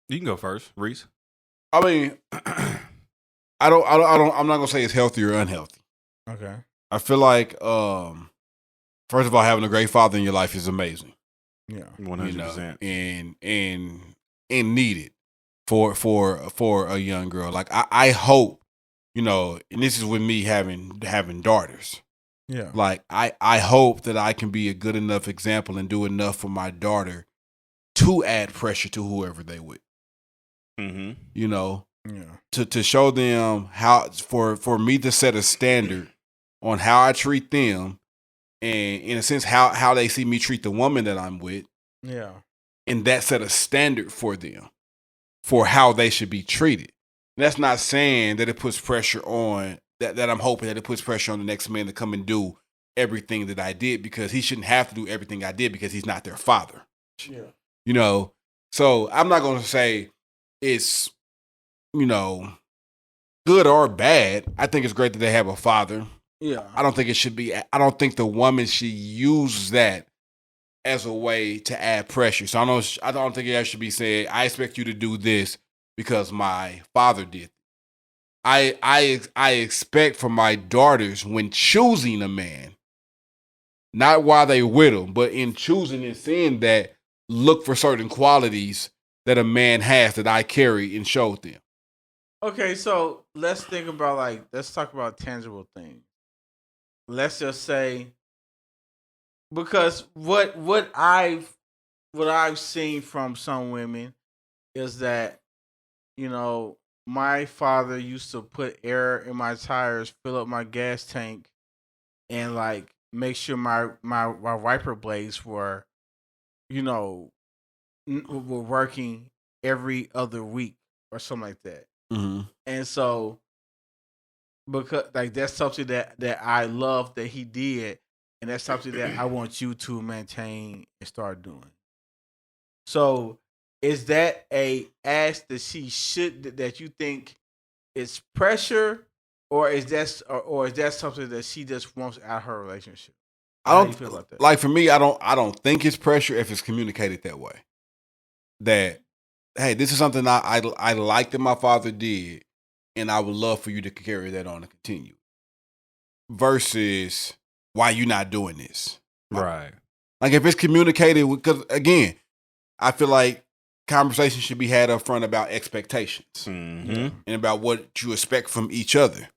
You can go first, Rece. I mean, I'm not gonna say it's healthy or unhealthy. Okay. I feel like, first of all, having a great father in your life is amazing. Yeah, 100%, and needed for a young girl. Like I hope, and this is with me having daughters. Yeah. Like I hope that I can be a good enough example and do enough for my daughter to add pressure to whoever they with. Mm-hmm. To show them how for me to set a standard on how I treat them, and in a sense how they see me treat the woman that I'm with. Yeah. And that set a standard for them for how they should be treated. And that's not saying that it puts pressure on that I'm hoping that it puts pressure on the next man to come and do everything that I did, because he shouldn't have to do everything I did because he's not their father. Yeah. So I'm not going to say it's, good or bad. I think it's great that they have a father. Yeah. I don't think the woman should use that as a way to add pressure. So I don't think it should be said, I expect you to do this because my father did. I expect from my daughters, when choosing a man, not while they with him, but in choosing and seeing that, look for certain qualities that a man has that I carry and showed them. Okay, so let's talk about tangible things. Let's just say, because what I've seen from some women is that, my father used to put air in my tires, fill up my gas tank, and like make sure my wiper blades were working every other week or something like that. Mm-hmm. And so, because like that's something that I love that he did, and that's something that I want you to maintain and start doing. So, is that a ask that she should, that you think is pressure, or is that something that she just wants out of her relationship? How do you feel about that? Like, for me, I don't think it's pressure if it's communicated that way. That, hey, this is something I like that my father did, and I would love for you to carry that on and continue. Versus, why you not doing this? Right. Like, if it's communicated, because again, I feel like conversations should be had up front about expectations, mm-hmm. and about what you expect from each other.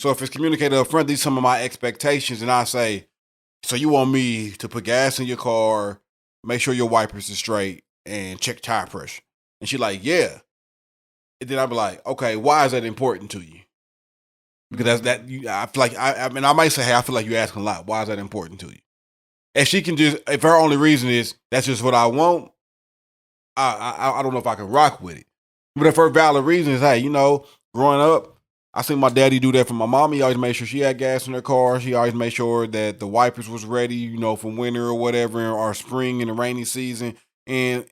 So if it's communicated up front, these are some of my expectations, and I say, so you want me to put gas in your car, make sure your wipers are straight, and check tire pressure? And she like, yeah. And then I'd be like, okay, why is that important to you? Because I feel like, I might say, hey, I feel like you're asking a lot. Why is that important to you? If her only reason is, that's just what I want, I don't know if I can rock with it. But if her valid reason is, hey, growing up, I seen my daddy do that for my mom. He always made sure she had gas in her car. He always made sure that the wipers was ready, for winter or whatever, or spring in the rainy season. And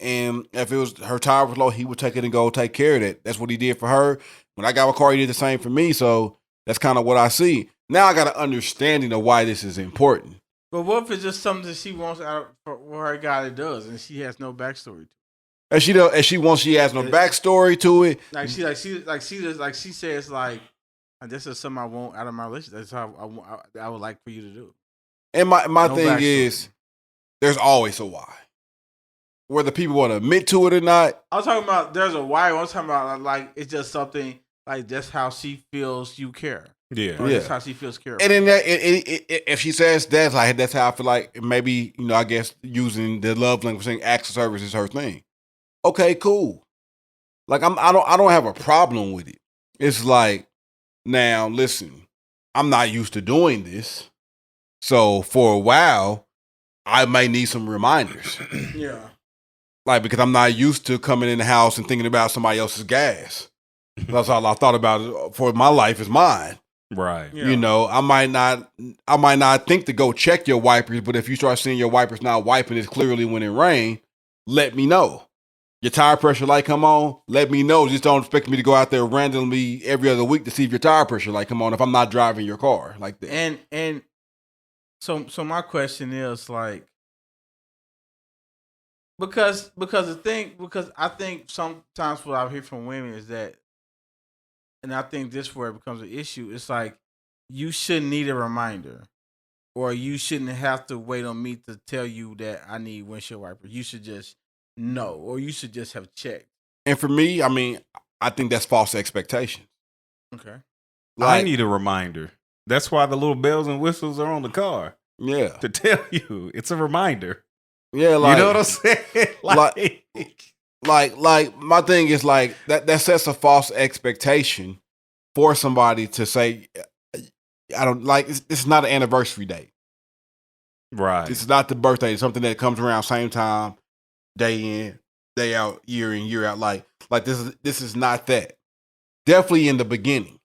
if it was her tire was low, he would take it and go take care of that. That's what he did for her. When I got my car, he did the same for me. So that's kind of what I see. Now I got an understanding of why this is important. But what if it's just something that she wants out for her guy that does, and she has no backstory to it? She has no backstory to it. She says this is something I want out of my relationship. That's how I would like for you to do. And my thing is, there's always a why. Whether people want to admit to it or not. I'm talking about there's a why. I'm talking about it's just something like that's how she feels you care. Yeah. That's how she feels care. And then if she says that's how I feel like, maybe, I guess using the love language saying acts of service is her thing. Okay, cool. Like I don't have a problem with it. It's like, now listen, I'm not used to doing this. So for a while, I might need some reminders. Yeah. Like, because I'm not used to coming in the house and thinking about somebody else's gas. That's all I thought about for my life is mine. Right. Yeah. I might not think to go check your wipers, but if you start seeing your wipers not wiping as clearly when it rains, let me know. Your tire pressure light come on, let me know. Just don't expect me to go out there randomly every other week to see if your tire pressure light come on if I'm not driving your car like that. And so my question is Because I think sometimes what I hear from women is that, and I think this where it becomes an issue. It's like you shouldn't need a reminder, or you shouldn't have to wait on me to tell you that I need windshield wipers. You should just know, or you should just have checked. And for me, I mean, I think that's false expectations. Okay. I need a reminder. That's why the little bells and whistles are on the car. Yeah. To tell you. It's a reminder. Yeah, like, you know what I'm saying? like my thing is like that sets a false expectation for somebody to say, I don't like this is not an anniversary date. Right. This is not the birthday. It's something that comes around same time, day in, day out, year in, year out. Like this is not that. Definitely in the beginning.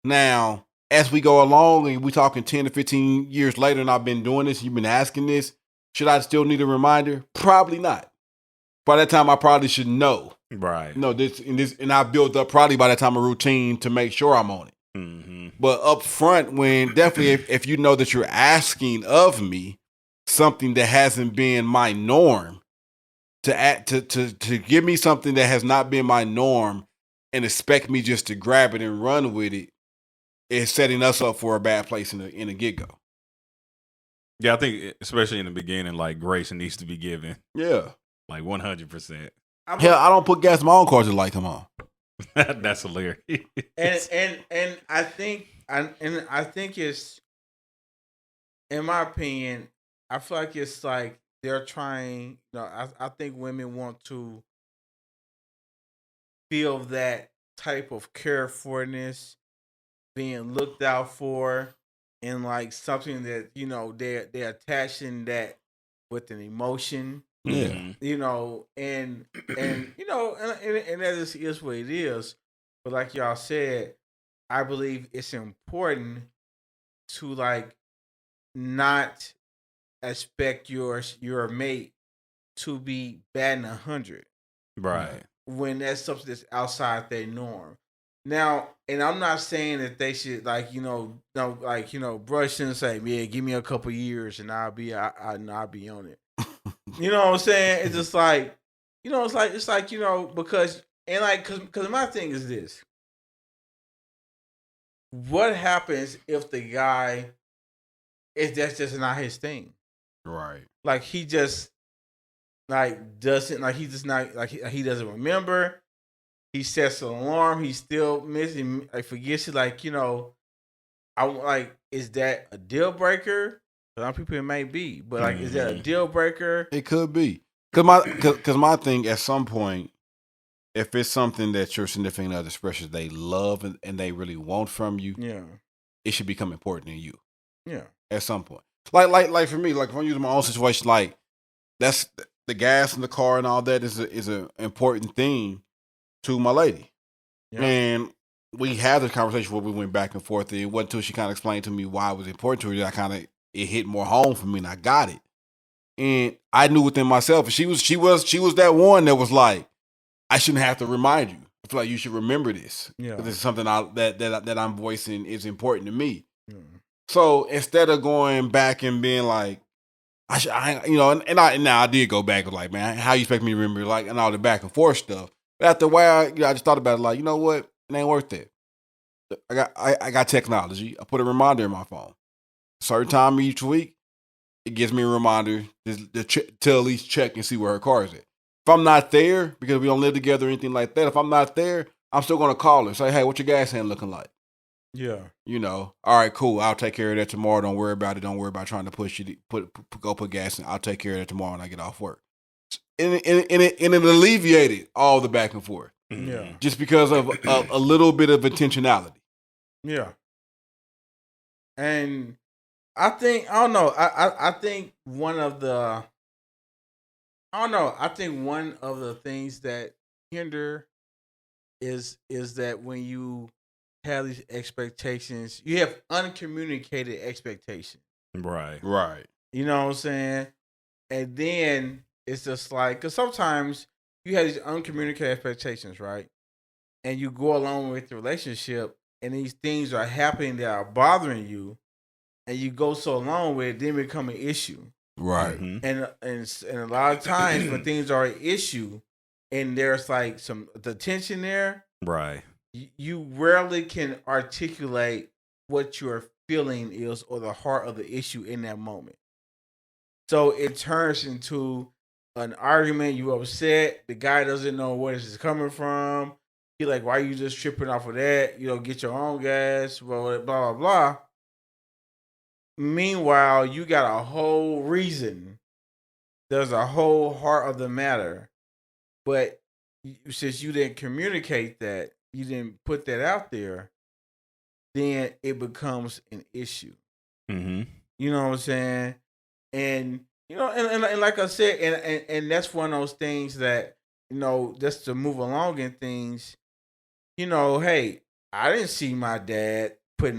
Now, as we go along and we're talking 10 to 15 years later and I've been doing this, you've been asking this, should I still need a reminder? Probably not. By that time, I probably should know. Right. No, and I built up probably by that time a routine to make sure I'm on it. Mm-hmm. But up front, when definitely if you know that you're asking of me something that hasn't been my norm, to give me something that has not been my norm and expect me just to grab it and run with it, is setting us up for a bad place in the get-go. Yeah, I think especially in the beginning, like grace needs to be given. Yeah. Like 100%. Hell, I don't put gas in my own car till light come on. That's hilarious. And I think it's, in my opinion, I feel like it's like they're trying. I think women want to feel that type of careforness, being looked out for, and like something that they're attaching that with an emotion. Yeah. And that is what it is. But like y'all said, I believe it's important to like not expect your mate to be batting 100. Right. When that's something that's outside their norm. Now, and I'm not saying that they should brush and say, yeah, give me a couple years and I'll be on it. You know what I'm saying? It's just like, because my thing is this. What happens if the guy that's just not his thing? Right. Like he just doesn't he doesn't remember. He sets an alarm. He's still missing. Like forgets it. Is that a deal breaker? Some people it may be, but is that a deal breaker? It could be. Cause my thing at some point, if it's something that your significant other expresses they love and they really want from you, yeah, it should become important to you. Yeah. At some point. Like for me, like if I'm using my own situation, like that's the gas in the car and all that is an important thing to my lady. Yeah. And we had this conversation where we went back and forth, and it wasn't until she kind of explained to me why it was important to her that it hit more home for me, and I got it. And I knew within myself, and she was that one that was like, I shouldn't have to remind you. I feel like you should remember this. Yeah. This is something that I'm voicing is important to me. Mm. So instead of going back and being like, I did go back and like, man, how you expect me to remember, like, and all the back and forth stuff. But after a while, I just thought about it, like, you know what, it ain't worth it. I got technology. I put a reminder in my phone. A certain time each week, it gives me a reminder to at least check and see where her car is at. If I'm not there, because we don't live together or anything like that, if I'm not there, I'm still going to call her. Say, hey, what your gas hand looking like? Yeah. All right, cool. I'll take care of that tomorrow. Don't worry about it. Don't worry about trying to push you to put gas in. I'll take care of that tomorrow when I get off work. And it alleviated all the back and forth. Yeah. Just because of a little bit of intentionality. Yeah. And I think, I don't know. I think one of the things that hinder is that when you have these expectations, you have uncommunicated expectations. Right. You know what I'm saying? And then it's just like, because sometimes you have these uncommunicated expectations, right? And you go along with the relationship, and these things are happening that are bothering you, and you go so long with it, then become an issue. Right. And a lot of times when things are an issue and there's like the tension there, right, you rarely can articulate what your feeling is or the heart of the issue in that moment. So it turns into an argument. You upset. The guy doesn't know where this is coming from. He like, why are you just tripping off of that? You know, get your own gas, blah, blah, blah. Meanwhile, you got a whole reason. There's a whole heart of the matter. But since you didn't communicate that, you didn't put that out there, then it becomes an issue. You know what I'm saying? And you know, and like I said, and that's one of those things that, you know, just to move along in things, you know, hey, I didn't see my dad put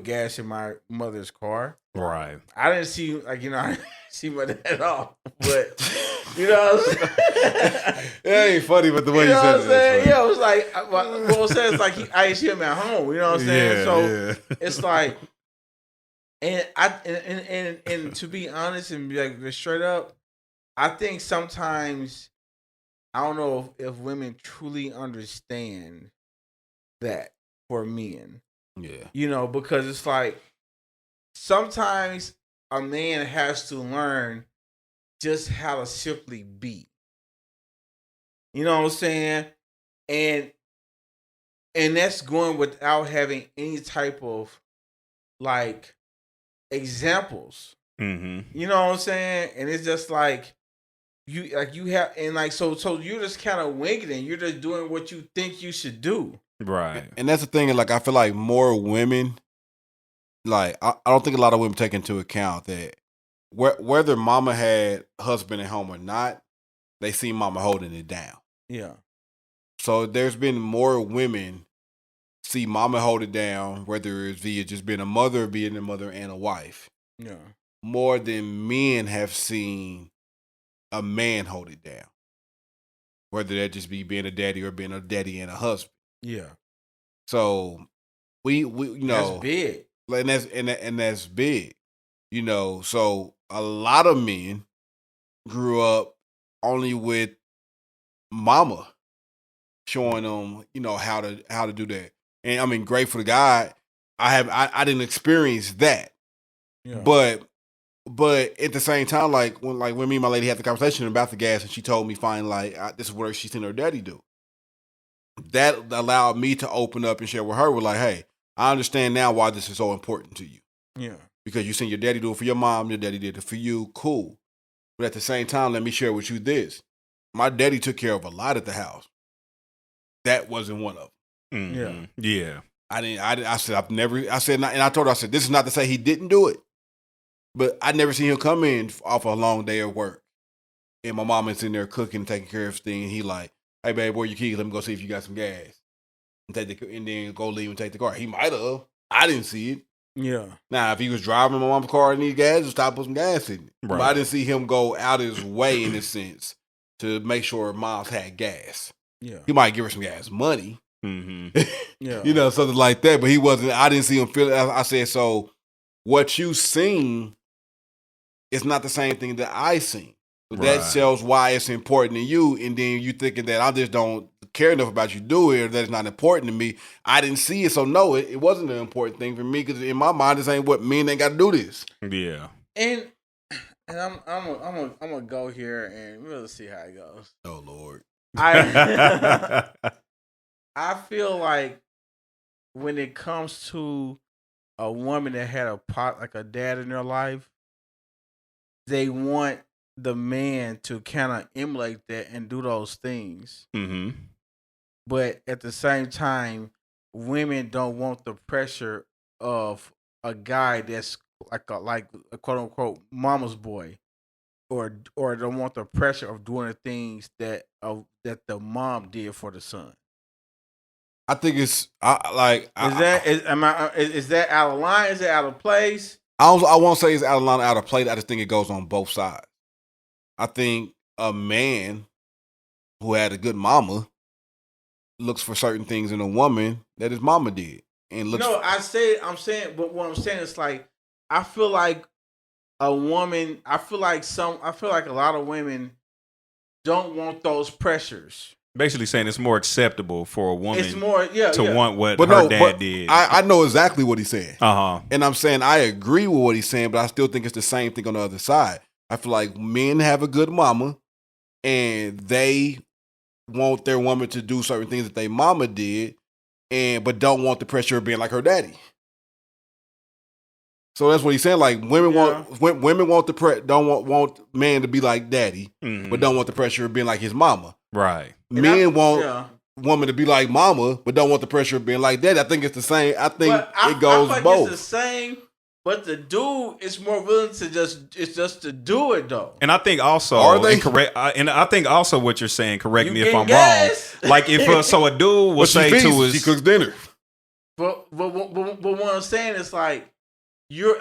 gas in my mother's car. Right. I didn't see, like, you know, I didn't see my dad at all. But you know what I'm saying? It ain't funny, but the way you know said what I'm saying? it. Yeah, it was like, what I'm saying is like I didn't see him at home. You know what I'm saying? So it's like, and to be honest and be like straight up, I think sometimes I don't know if women truly understand that for men. Yeah. You know, because it's like sometimes a man has to learn just how to simply be. You know what I'm saying? And that's going without having any type of like examples. You know what I'm saying? And it's just like you have, and like so you're just kind of winging it. You're just doing what you think you should do. Right. And that's the thing. Like, I feel like more women, like, I don't think a lot of women take into account that whether mama had husband at home or not, they see mama holding it down. Yeah. So there's been more women see mama hold it down, whether it's via just being a mother or being a mother and a wife. Yeah. More than men have seen a man hold it down. Whether that just be being a daddy or being a daddy and a husband. Yeah. So we you know, that's big. And that's big. You know, so a lot of men grew up only with mama showing them, you know, how to do that. And I mean, grateful to God, I didn't experience that. Yeah. But at the same time, like when me and my lady had the conversation about the gas, and she told me finally, like, this is what she's seen her daddy do. That allowed me to open up and share with her. We're like, hey, I understand now why this is so important to you. Yeah. Because you seen your daddy do it for your mom, your daddy did it for you, cool. But at the same time, let me share with you this. My daddy took care of a lot at the house. That wasn't one of them. Yeah. I said, and I told her, I said, this is not to say he didn't do it. But I never seen him come in off a long day of work. And my mom is in there cooking and taking care of things. And he like, hey, babe, where your keys? Let me go see if you got some gas. And then go leave and take the car. He might have. I didn't see it. Yeah. Now, if he was driving my mom's car and needed gas, just stop put some gas in it. Right. But I didn't see him go out his way, in a sense, to make sure mom's had gas. Yeah. He might give her some gas money. Yeah. You know, something like that. But he wasn't, I didn't see him feel it. I said, so what you seen is not the same thing that I seen. So that shows why it's important to you. And then you thinking that I just don't care enough about you do it, or that it's not important to me. I didn't see it, so no, it wasn't an important thing for me, because in my mind, this ain't what men ain't got to do this. Yeah. And I'm gonna go here and we'll see how it goes. Oh Lord. I feel like when it comes to a woman that had a dad in their life, they want the man to kind of emulate that and do those things. But at the same time, women don't want the pressure of a guy that's like a quote unquote mama's boy, or don't want the pressure of doing the things that the mom did for the son. I think it's is that out of line? Is it out of place? I won't say it's out of line, out of play. I just think it goes on both sides. I think a man who had a good mama looks for certain things in a woman that his mama did, and looks. No, I'm saying, but what I'm saying is like, I feel like a woman. I feel like a lot of women don't want those pressures. Basically saying it's more acceptable for a woman to want what her dad did. I know exactly what he's saying. Uh-huh. And I'm saying I agree with what he's saying, but I still think it's the same thing on the other side. I feel like men have a good mama and they want their woman to do certain things that their mama did, but don't want the pressure of being like her daddy. So that's what he's saying. Like women want don't want man to be like daddy, but don't want the pressure of being like his mama. Right. Men want woman to be like mama, but don't want the pressure of being like daddy. I think it's the same. I think it goes I both. It's the same, but the dude is more willing to just to do it though. And I think also, and I think also what you're saying. Correct me if I'm wrong. Like if so, a dude will say to his, she cooks dinner. But what I'm saying is like you're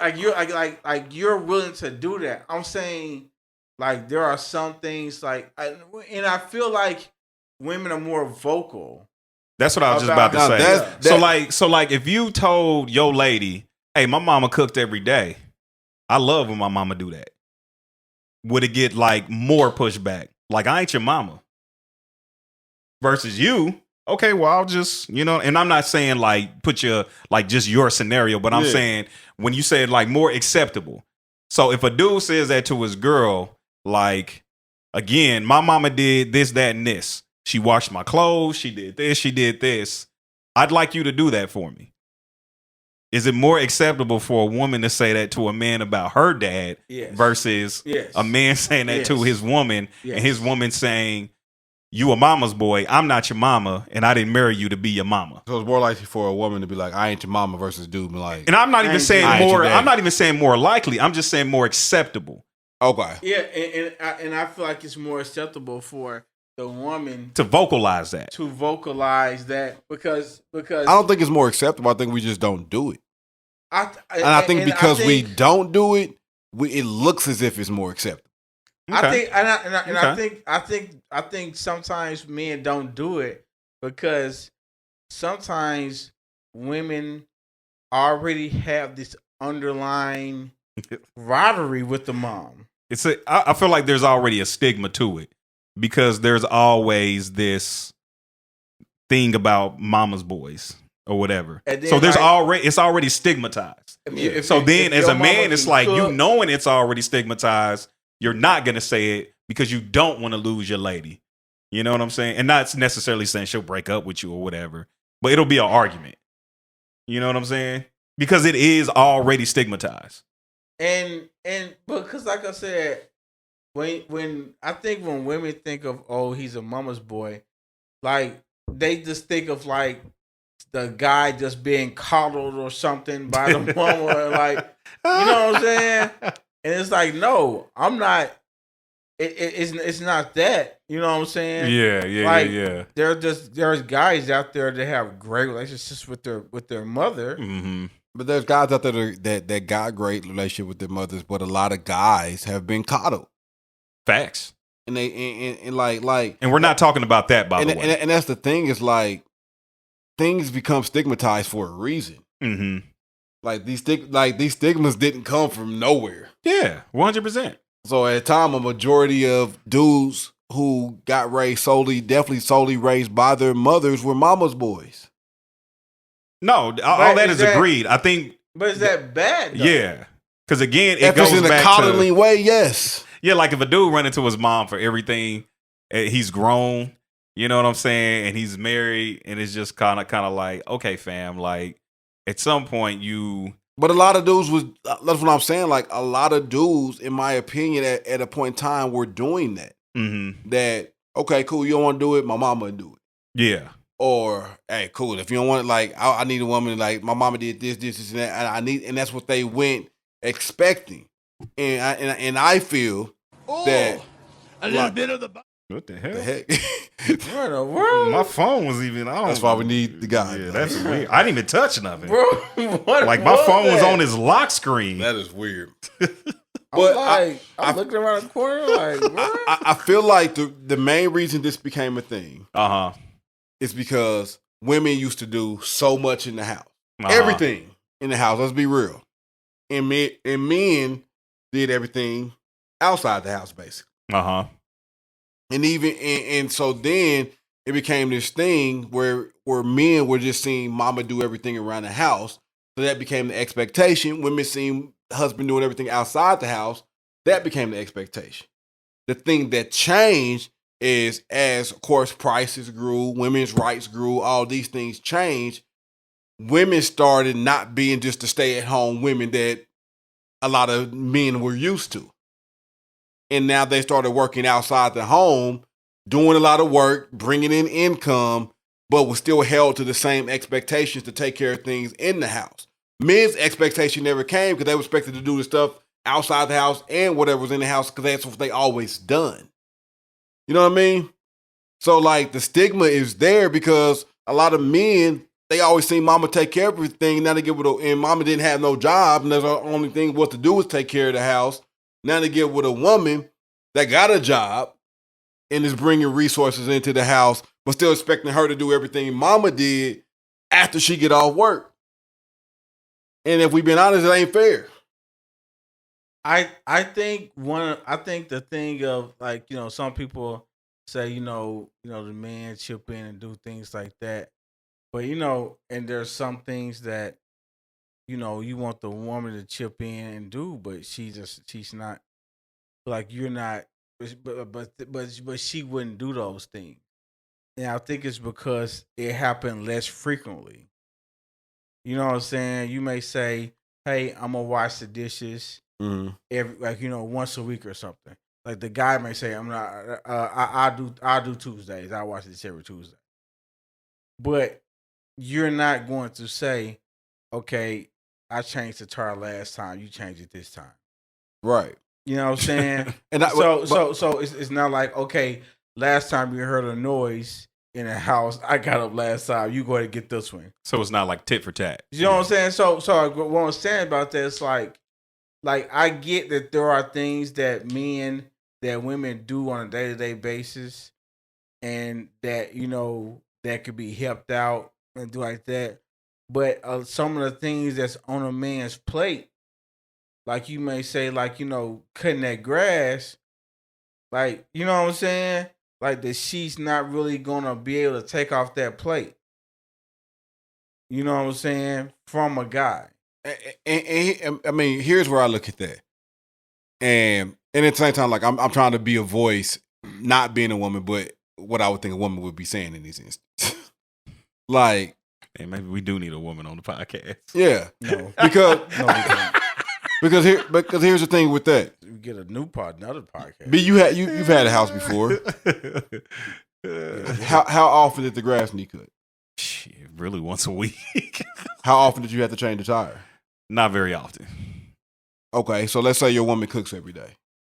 willing to do that. I'm saying. Like there are some things and I feel like women are more vocal. That's what I was just about to say. So like if you told your lady, "Hey, my mama cooked every day. I love when my mama do that." Would it get like more pushback? Like I ain't your mama. Versus you, okay, well I'll just, and I'm not saying like put your like just your scenario, but I'm saying when you say it like more acceptable. So if a dude says that to his girl, like, again, my mama did this, that, and this. She washed my clothes. She did this. She did this. I'd like you to do that for me. Is it more acceptable for a woman to say that to a man about her dad versus a man saying that to his woman and his woman saying, "You a mama's boy. I'm not your mama, and I didn't marry you to be your mama." So it's more likely for a woman to be like, "I ain't your mama," versus dude be like, and I'm not even saying more. I'm not even saying more likely. I'm just saying more acceptable. Okay. Yeah, and I feel like it's more acceptable for the woman to vocalize that. Because I don't think it's more acceptable. I think we just don't do it. I think because we don't do it, it looks as if it's more acceptable. Okay. I think sometimes men don't do it because sometimes women already have this underlying rivalry with the mom. I feel like there's already a stigma to it because there's always this thing about mama's boys or whatever. So there's it's already stigmatized. If as a man, it's like knowing it's already stigmatized, you're not gonna say it because you don't want to lose your lady. You know what I'm saying? And not necessarily saying she'll break up with you or whatever, but it'll be an argument. You know what I'm saying? Because it is already stigmatized. And because like I said, when I think when women think of he's a mama's boy, like they just think of like the guy just being coddled or something by the mama, like you know what I'm saying? And it's like, no, I'm not. It's not that. You know what I'm saying? Yeah. There's guys out there that have great relationships with their mother. Mm-hmm. But there's guys out there that got great relationship with their mothers, but a lot of guys have been coddled. Facts. And they like and we're not talking about that, by the way. And that's the thing, is like things become stigmatized for a reason. Mm-hmm. Like these stigmas didn't come from nowhere. Yeah, 100%. So at the time, a majority of dudes who got raised definitely solely raised by their mothers were mama's boys. No, all that is agreed. I think, but is that bad? Though? Yeah, because again, it goes in a coddling way. Yes. Yeah, like if a dude run into his mom for everything, he's grown. You know what I'm saying? And he's married, and it's just kind of like, okay, fam, like at some point you. But a lot of dudes that's what I'm saying. Like a lot of dudes, in my opinion, at a point in time, were doing that. Mm-hmm. That, okay, cool, you don't want to do it, my mama would do it. Yeah. Or, hey, cool, if you don't want it, like I need a woman, like my mama did this, and that, and that's what they went expecting. And I feel that a little bit of the. What the hell? What in the world? My phone was even on. That's why we need the guy. Yeah, that's weird. I didn't even touch nothing. Bro, my phone was on his lock screen. That is weird. But I'm looking around the corner like, what? I feel like the main reason this became a thing is because women used to do so much in the house. Everything in the house, let's be real. And men did everything outside the house, basically. And even and so then it became this thing where men were just seeing mama do everything around the house. So that became the expectation. Women seeing husband doing everything outside the house. That became the expectation. The thing that changed is as, of course, prices grew, women's rights grew, all these things changed. Women started not being just the stay-at-home women that a lot of men were used to. And now they started working outside the home, doing a lot of work, bringing in income, but was still held to the same expectations to take care of things in the house. Men's expectation never came because they were expected to do the stuff outside the house and whatever was in the house because that's what they always done. You know what I mean? So like the stigma is there because a lot of men, they always seen mama take care of everything. Now they get with and mama didn't have no job, and the only thing what to do was take care of the house. Now they get with a woman that got a job and is bringing resources into the house, but still expecting her to do everything mama did after she get off work. And if we've been honest, it ain't fair. I think the thing of like, you know, some people say, you know, the man chip in and do things like that. But, you know, and there's some things that, you know, you want the woman to chip in and do, but she's not, like, you're not, but she wouldn't do those things. And I think it's because it happened less frequently. You know what I'm saying? You may say, hey, I'm going to wash the dishes every, like, you know, once a week or something. Like the guy may say, I'm not, I do Tuesdays. I wash this every Tuesday. But you're not going to say, okay, I changed the tire last time. You changed it this time. Right. You know what I'm saying? And so it's not like, okay, last time you heard a noise in the house, I got up last time. You go ahead and get this one. So it's not like tit for tat. You know what I'm saying? So what I'm saying about that is like I get that there are things that women do on a day-to-day basis, and that, you know, that could be helped out and do like that. But some of the things that's on a man's plate, like you may say, like, you know, cutting that grass, like, you know what I'm saying? Like that she's not really gonna be able to take off that plate. You know what I'm saying? From a guy. And I mean, here's where I look at that. And at the same time, like I'm trying to be a voice, not being a woman, but what I would think a woman would be saying in these instances. Like, hey, maybe we do need a woman on the podcast. Yeah. No. Because No, we don't. because here's the thing with that. You get another podcast. B, you've had a house before. How often did the grass need cut? Shit, really once a week. How often did you have to change the tire? Not very often. Okay, so let's say your woman cooks every day.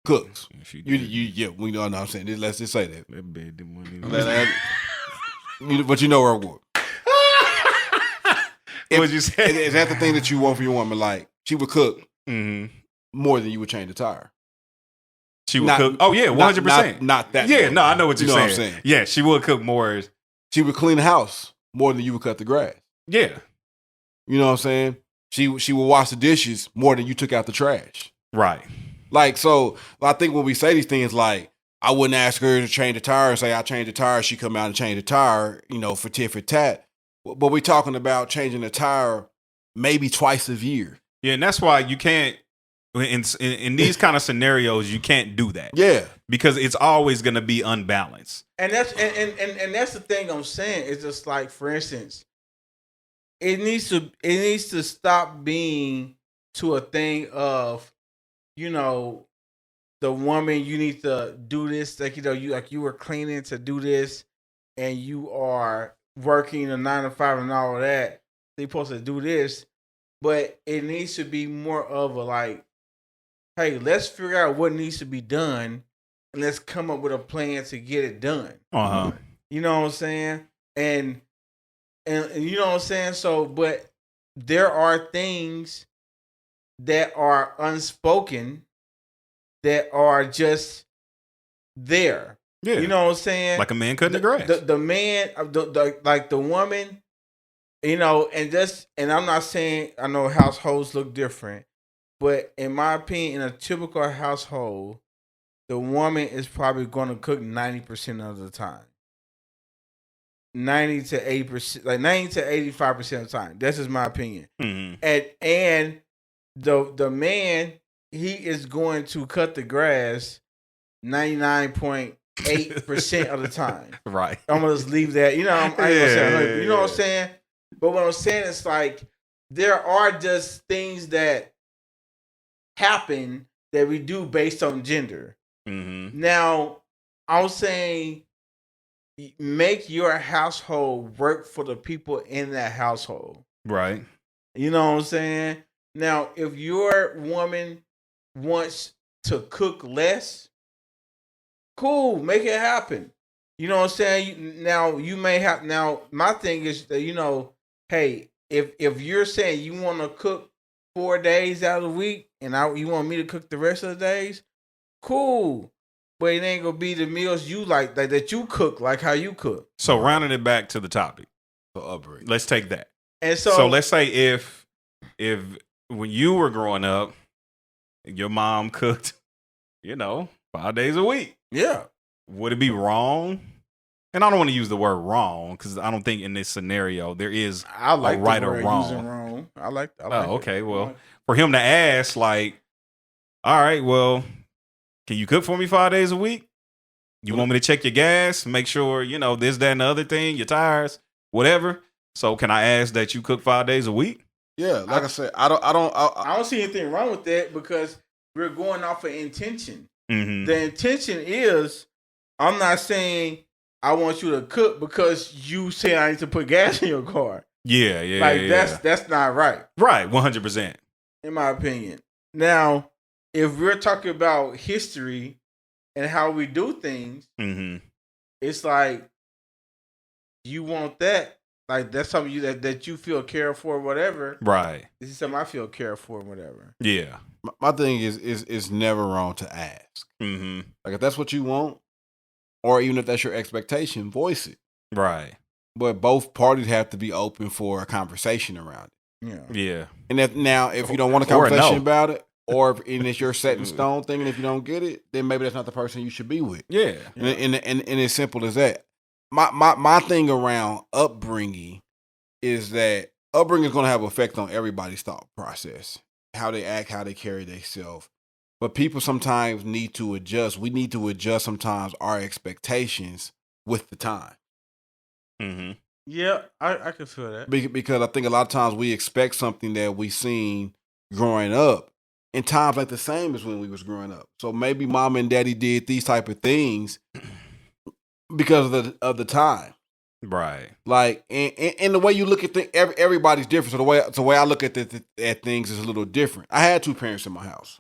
Cooks. Yeah, we know what I'm saying. Let's just say that. That but you know where I'm going. What'd you say? Is that the thing that you want for your woman? Like, she would cook more than you would change the tire. She would cook. Oh, yeah, 100%. Not that. Yeah, no, I know what you're saying. What I'm saying. Yeah, she would cook more. She would clean the house more than you would cut the grass. Yeah. You know what I'm saying? She would wash the dishes more than you took out the trash. Right. Like, so I think when we say these things, like, I wouldn't ask her to change the tire and say, I changed the tire. She come out and change the tire, you know, for tit for tat. But we're talking about changing the tire maybe twice a year. Yeah, and that's why you can't, in these kind of scenarios, you can't do that. Yeah. Because it's always going to be unbalanced. And that's and that's the thing I'm saying. It's just like, for instance, it needs to stop being to a thing of, you know, the woman, you need to do this, like, you know, you were cleaning to do this, and you are working a 9 to 5 and all of that. They're supposed to do this, but it needs to be more of a like, hey, let's figure out what needs to be done, and let's come up with a plan to get it done. You know what I'm saying? And you know what I'm saying? So, but there are things that are unspoken that are just there. Yeah. You know what I'm saying? Like a man cutting the grass. The man, like the woman, you know, and I'm not saying, I know households look different, But in my opinion, in a typical household, the woman is probably going to cook 90% of the time. 90 to 80%, like 90 to 85% of the time. That's just my opinion. Mm-hmm. And the man, he is going to cut the grass 99.8% of the time. Right. I'm gonna just leave that. You know, I ain't gonna say, you know what I'm saying? But what I'm saying is like there are just things that happen that we do based on gender. Mm-hmm. Now, I'm saying make your household work for the people in that household. Right. You know what I'm saying? Now, if your woman wants to cook less, cool, make it happen. You know what I'm saying? Now, you may have, now, my thing is that, you know, hey, if you're saying you want to cook 4 days out of the week and you want me to cook the rest of the days, cool. But it ain't gonna be the meals you like that you cook, like how you cook. So rounding it back to the topic, let's take that. And so let's say if when you were growing up, your mom cooked, 5 days a week. Yeah. Would it be wrong? And I don't want to use the word wrong because I don't think in this scenario there is a right or wrong. Wrong. I like okay. Well, for him to ask, like, all right, well, can you cook for me 5 days a week? You want me to check your gas, make sure, this, that, and the other thing, your tires, whatever. So can I ask that you cook 5 days a week? Yeah, like I said, I don't see anything wrong with that because we're going off of intention. Mm-hmm. The intention is, I'm not saying I want you to cook because you say I need to put gas in your car. Yeah. That's not right. Right, 100%. In my opinion. Now, if we're talking about history and how we do things, mm-hmm. It's like you want that. Like that's something that you feel cared for, whatever. Right. This is something I feel cared for, whatever. Yeah. My thing is never wrong to ask. Mm-hmm. Like if that's what you want, or even if that's your expectation, voice it. Right. But both parties have to be open for a conversation around it. Yeah. Yeah. And if you don't want a conversation about it, or if it's your set in stone thing, and if you don't get it, then maybe that's not the person you should be with. Yeah. And it's simple as that. My thing around upbringing is that upbringing is going to have an effect on everybody's thought process, how they act, how they carry themselves. But people sometimes need to adjust. We need to adjust sometimes our expectations with the time. Mm-hmm. Yeah, I can feel that. Because I think a lot of times we expect something that we seen growing up in times like the same as when we was growing up. So maybe mom and daddy did these type of things because of the time. Right. Like, and the way you look at things, everybody's different. So the way I look at things is a little different. I had two parents in my house.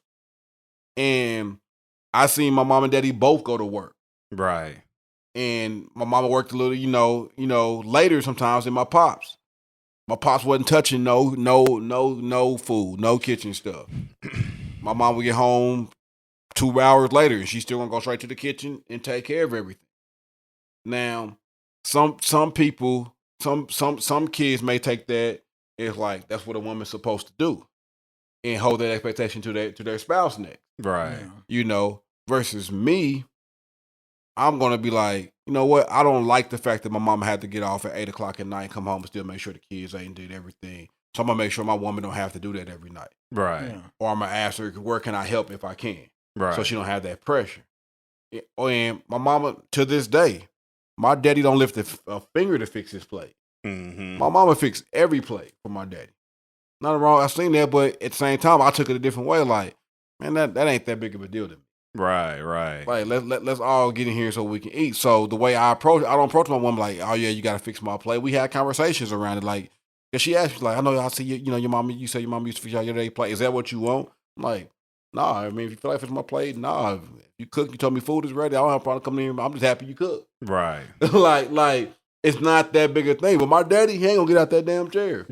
And I seen my mom and daddy both go to work. Right. And my mama worked a little, later sometimes than my pops. My pops wasn't touching no food, no kitchen stuff. My mom would get home 2 hours later, and she's still gonna go straight to the kitchen and take care of everything. Now, some people, some kids may take that as like that's what a woman's supposed to do, and hold that expectation to their spouse next. Right. Versus me, I'm gonna be like, you know what? I don't like the fact that my mama had to get off at 8:00 at night, come home and still make sure the kids ate and did everything. So I'm gonna make sure my woman don't have to do that every night. Right. Yeah. Or I'm gonna ask her, where can I help if I can? Right. So she don't have that pressure. And my mama, to this day, my daddy don't lift a finger to fix his plate. Mm-hmm. My mama fixed every plate for my daddy. Nothing wrong. I seen that, but at the same time, I took it a different way. Like, man, that ain't that big of a deal to me. Right. Right. Like, let's all get in here so we can eat. So the way I don't approach my woman like, oh yeah, you gotta fix my plate. We had conversations around it. Like, cause she asked me, like, I know I see your mama. You say your mama used to fix out your day plate. Is that what you want? I'm like, nah. I mean, if you feel like it's my plate, nah. If you cook, you told me food is ready. I don't have a problem coming in. I'm just happy you cook. Right. like it's not that big a thing. But my daddy, he ain't gonna get out that damn chair.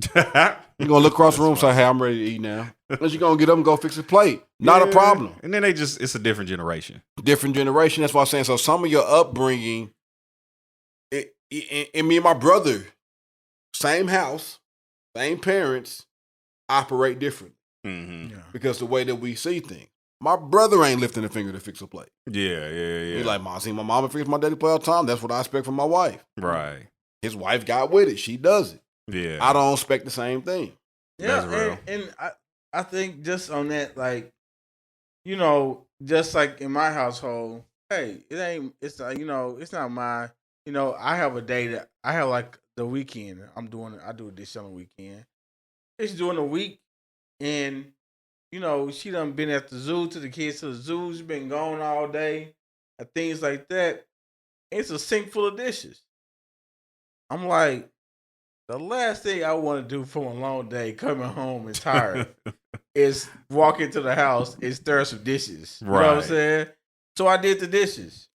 He gonna look across the room and say, hey, I'm ready to eat now. And she gonna get up and go fix his plate. Not a problem. And then it's a different generation. Different generation. That's what I'm saying. So some of your upbringing, and me and my brother, same house, same parents, operate different. because the way that we see things. My brother ain't lifting a finger to fix a plate. Yeah. He's like, I see my mama fix my daddy plate all the time. That's what I expect from my wife. Right. His wife got with it. She does it. Yeah. I don't expect the same thing. Yeah, that's real. And I think just on that, like, just like in my household, hey, it's not my, I have a day that I have like the weekend. I do this on the weekend. It's during the week, and she done been at the zoo, to the kids to the zoo. She's been gone all day and things like that. It's a sink full of dishes. I'm like, the last thing I want to do from a long day, coming home and tired, is walk into the house and stir some dishes. You know what I'm saying? So I did the dishes.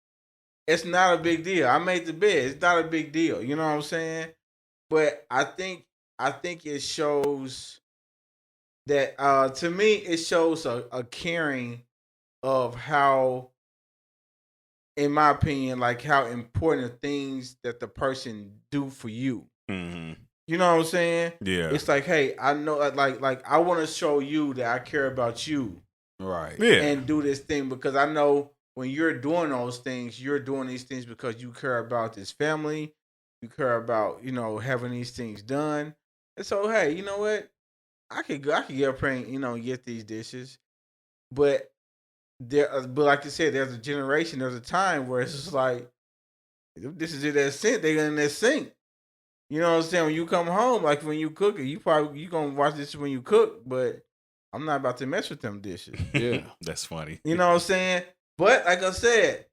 It's not a big deal. I made the bed. It's not a big deal. You know what I'm saying? But I think it shows that, to me, it shows a caring of how, in my opinion, like how important things that the person do for you. Mm-hmm. You know what I'm saying? Yeah. It's like, hey, I know, like I want to show you that I care about you. Right. Yeah. And do this thing because I know when you're doing those things, you're doing these things because you care about this family. You care about, having these things done. And so, hey, you know what? I could get up here and, get these dishes. But like you said, there's a generation, there's a time where it's just like, this is in that sink, they're in that sink. You know what I'm saying? When you come home, like when you cook it, you gonna watch this when you cook, but I'm not about to mess with them dishes. Yeah. That's funny. You know what I'm saying? But like I said,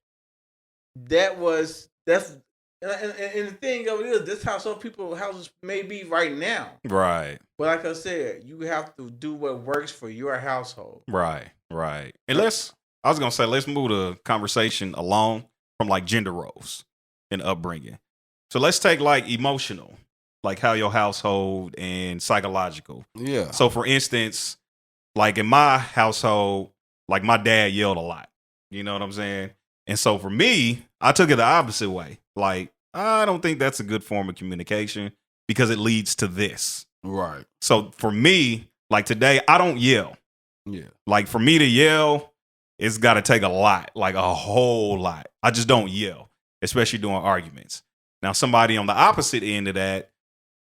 that's and the thing of it is, this how some people's houses may be right now. Right. But like I said, you have to do what works for your household. Right. And let's move the conversation along from like gender roles and upbringing. So let's take like emotional, like how your household and psychological. Yeah. So for instance, like in my household, like my dad yelled a lot. You know what I'm saying? And so for me, I took it the opposite way. Like, I don't think that's a good form of communication because it leads to this. Right. So for me, like today, I don't yell. Yeah. Like for me to yell, it's got to take a lot, like a whole lot. I just don't yell, especially during arguments. Now, somebody on the opposite end of that,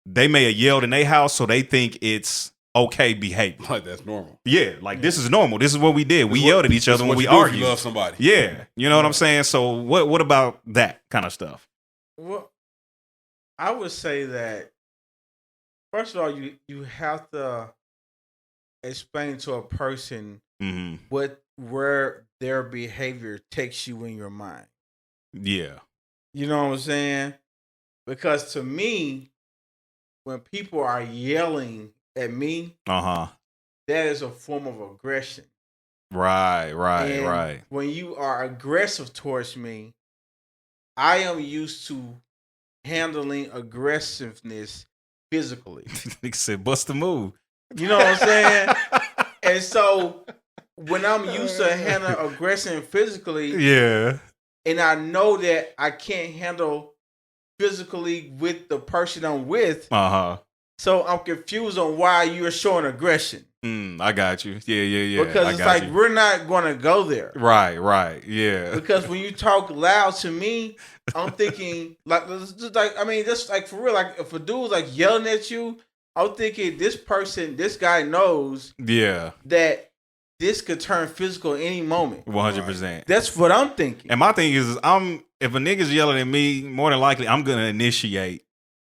they may have yelled in their house, so they think it's okay behavior. Like that's normal. Yeah, like this is normal. This is what we did. We yelled at each other when we argued. You love somebody. Yeah, you know what I'm saying? So what about that kind of stuff? Well, I would say that, first of all, you have to explain to a person where their behavior takes you in your mind. Yeah. You know what I'm saying? Because to me, when people are yelling at me, that is a form of aggression. Right. When you are aggressive towards me, I am used to handling aggressiveness physically. He said, bust the move. You know what I'm saying? And so when I'm used to handling aggression physically, yeah, and I know that I can't handle physically with the person I'm with, so I'm confused on why you're showing aggression. I got you. Yeah. Because it's like, we're not going to go there. Right. Yeah. Because when you talk loud to me, I'm thinking, just like for real, like if a dude's like yelling at you, I'm thinking this guy knows that this could turn physical any moment. 100%. That's what I'm thinking. And my thing is, if a nigga's yelling at me, more than likely, I'm going to initiate.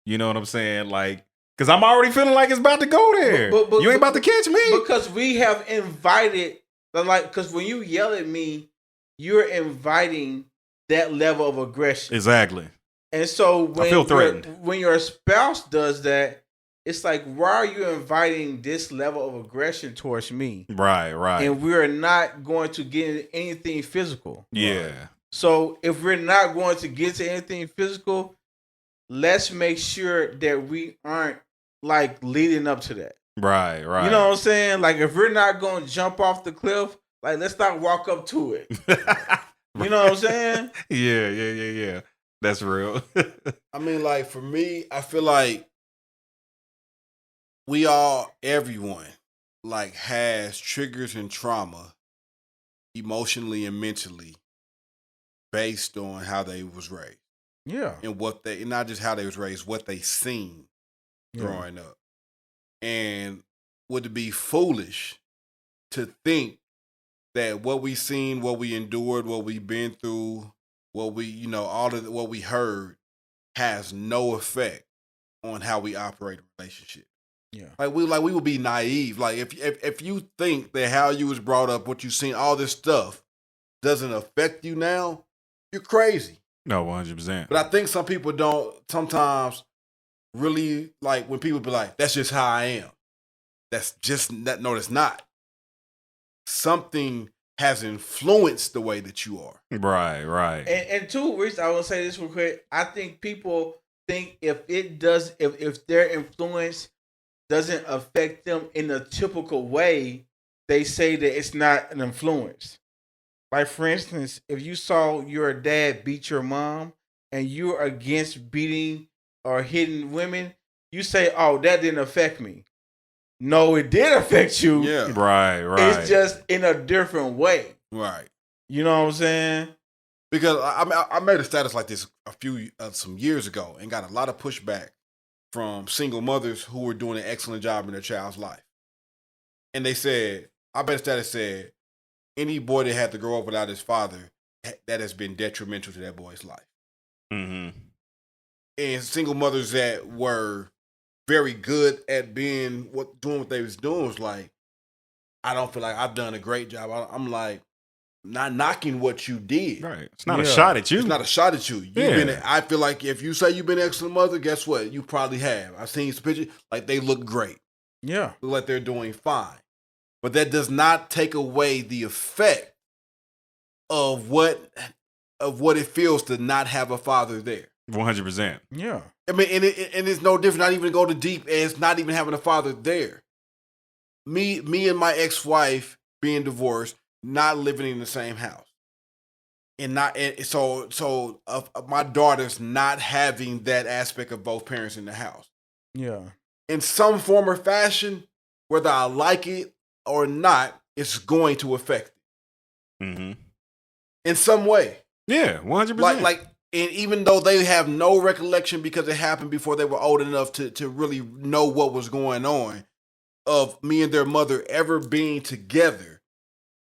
You know what I'm saying? Like, because I'm already feeling like it's about to go there. But you ain't about to catch me. Because we have invited, because when you yell at me, you're inviting that level of aggression. Exactly. And so I feel threatened. When your spouse does that, it's like, why are you inviting this level of aggression towards me? Right. And we're not going to get anything physical. Yeah. Right? So if we're not going to get to anything physical, let's make sure that we aren't like leading up to that. Right. You know what I'm saying? Like if we're not going to jump off the cliff, like let's not walk up to it. You know what I'm saying? Yeah. That's real. I mean, like for me, I feel like everyone, like has triggers and trauma emotionally and mentally based on how they was raised. Yeah. And and not just how they was raised, what they seen growing up. And would it be foolish to think that what we seen, what we endured, what we've been through, what we, all of what we heard has no effect on how we operate a relationship. Yeah. Like we would be naive. Like if you think that how you was brought up, what you seen, all this stuff doesn't affect you now, you're crazy. No, 100%. But I think some people don't sometimes really like when people be like, that's just how I am. That's just that. No, it's not. Something has influenced the way that you are. Right. And two, Rece, I will say this real quick. I think people think if their influence doesn't affect them in a typical way, they say that it's not an influence. Like, for instance, if you saw your dad beat your mom and you're against beating or hitting women, you say, oh, that didn't affect me. No, it did affect you. Yeah. Right. It's just in a different way. Right. You know what I'm saying? Because I made a status like this some years ago and got a lot of pushback from single mothers who were doing an excellent job in their child's life. And they said, I made a status said, any boy that had to grow up without his father, that has been detrimental to that boy's life. Mm-hmm. And single mothers that were very good at doing what they was doing was like, I don't feel like I've done a great job. I'm like, not knocking what you did. Right. It's not a shot at you. It's not a shot at you. I feel like if you say you've been an excellent mother, guess what? You probably have. I've seen some pictures. Like, they look great. Yeah. Look like they're doing fine. But that does not take away the effect of what it feels to not have a father there. 100%. Yeah. I mean, and it's no different. Not even go to deep as not even having a father there. Me and my ex-wife being divorced, not living in the same house, so my daughter's not having that aspect of both parents in the house. Yeah. In some form or fashion, whether I like it or not, it's going to affect it. Mm-hmm. In some way. Yeah, 100%. Like, and even though they have no recollection because it happened before they were old enough to really know what was going on, of me and their mother ever being together,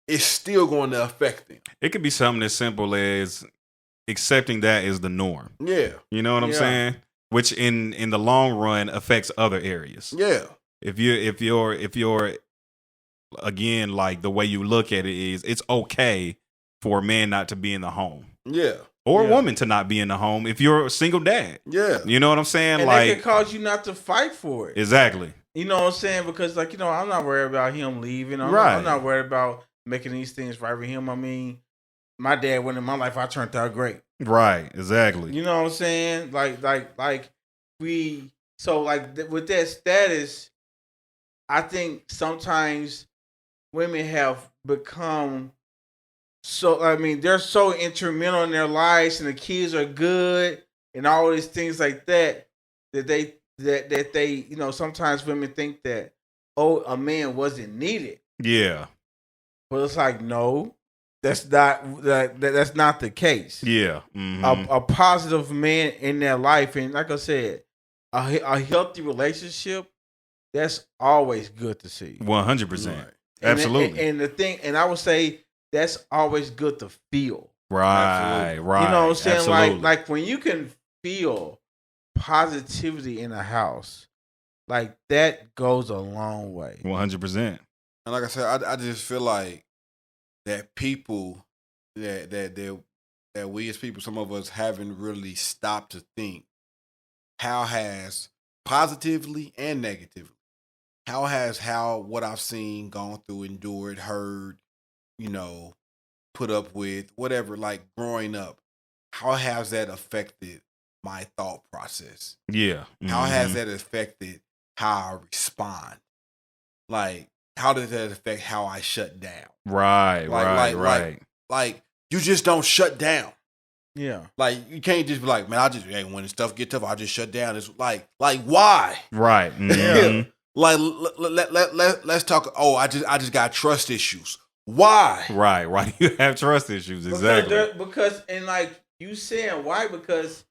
it's still going to affect them. It could be something as simple as accepting that is the norm. Yeah. You know what I'm saying? Which in the long run affects other areas. Yeah. If you're again, like, the way you look at it is, it's okay for a man not to be in the home. Yeah. Or a woman to not be in the home if you're a single dad. Yeah. You know what I'm saying? And like, that could cause you not to fight for it. Exactly. You know what I'm saying? Because, like, I'm not worried about him leaving. I'm not worried about making these things right with him. I mean, my dad went in my life, I turned out great. Right, exactly. You know what I'm saying? With that status, I think sometimes women have become they're so instrumental in their lives and the kids are good and all these things like that, that they sometimes women think that, a man wasn't needed. Yeah. But it's like, no, that's not the case. Yeah. Mm-hmm. A positive man in their life, and like I said, a healthy relationship, that's always good to see. 100%. Right. Absolutely. And the thing, and I would say that's always good to feel. Right. Absolutely. Right. You know what I'm saying? Absolutely. Like when you can feel positivity in a house, like that goes a long way. 100%. And like I said, I just feel like that people that we as people, some of us haven't really stopped to think, how has positively and negatively, how what I've seen, gone through, endured, heard, put up with, whatever, like growing up, how has that affected my thought process? Yeah. Mm-hmm. How has that affected how I respond? Like, how does that affect how I shut down? Right. Like, you just don't shut down. Yeah. Like, you can't just be like, man, when stuff get tough, I just shut down. It's like why? Right. Mm-hmm. Like let's talk. Oh, I just got trust issues. Why? Right. Why do you have trust issues? Exactly. Because and like you saying why? Because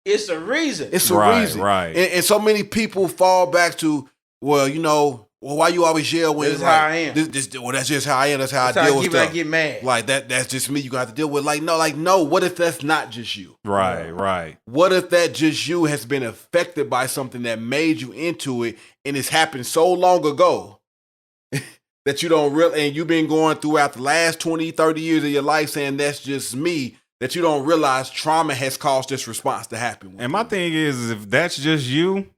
it's a reason. It's a reason. Right. And so many people fall back to, well, why you always yell when this is like, how I am. That's just how I am. That's how I deal with stuff. I get mad. Like that's just me. You got to deal with. No. What if that's not just you? Right. What if that just you has been affected by something that made you into it, and it's happened so long ago that you don't really, and you've been going throughout the last 20, 30 years of your life saying that's just me, that you don't realize trauma has caused this response to happen. And my thing is, if that's just you,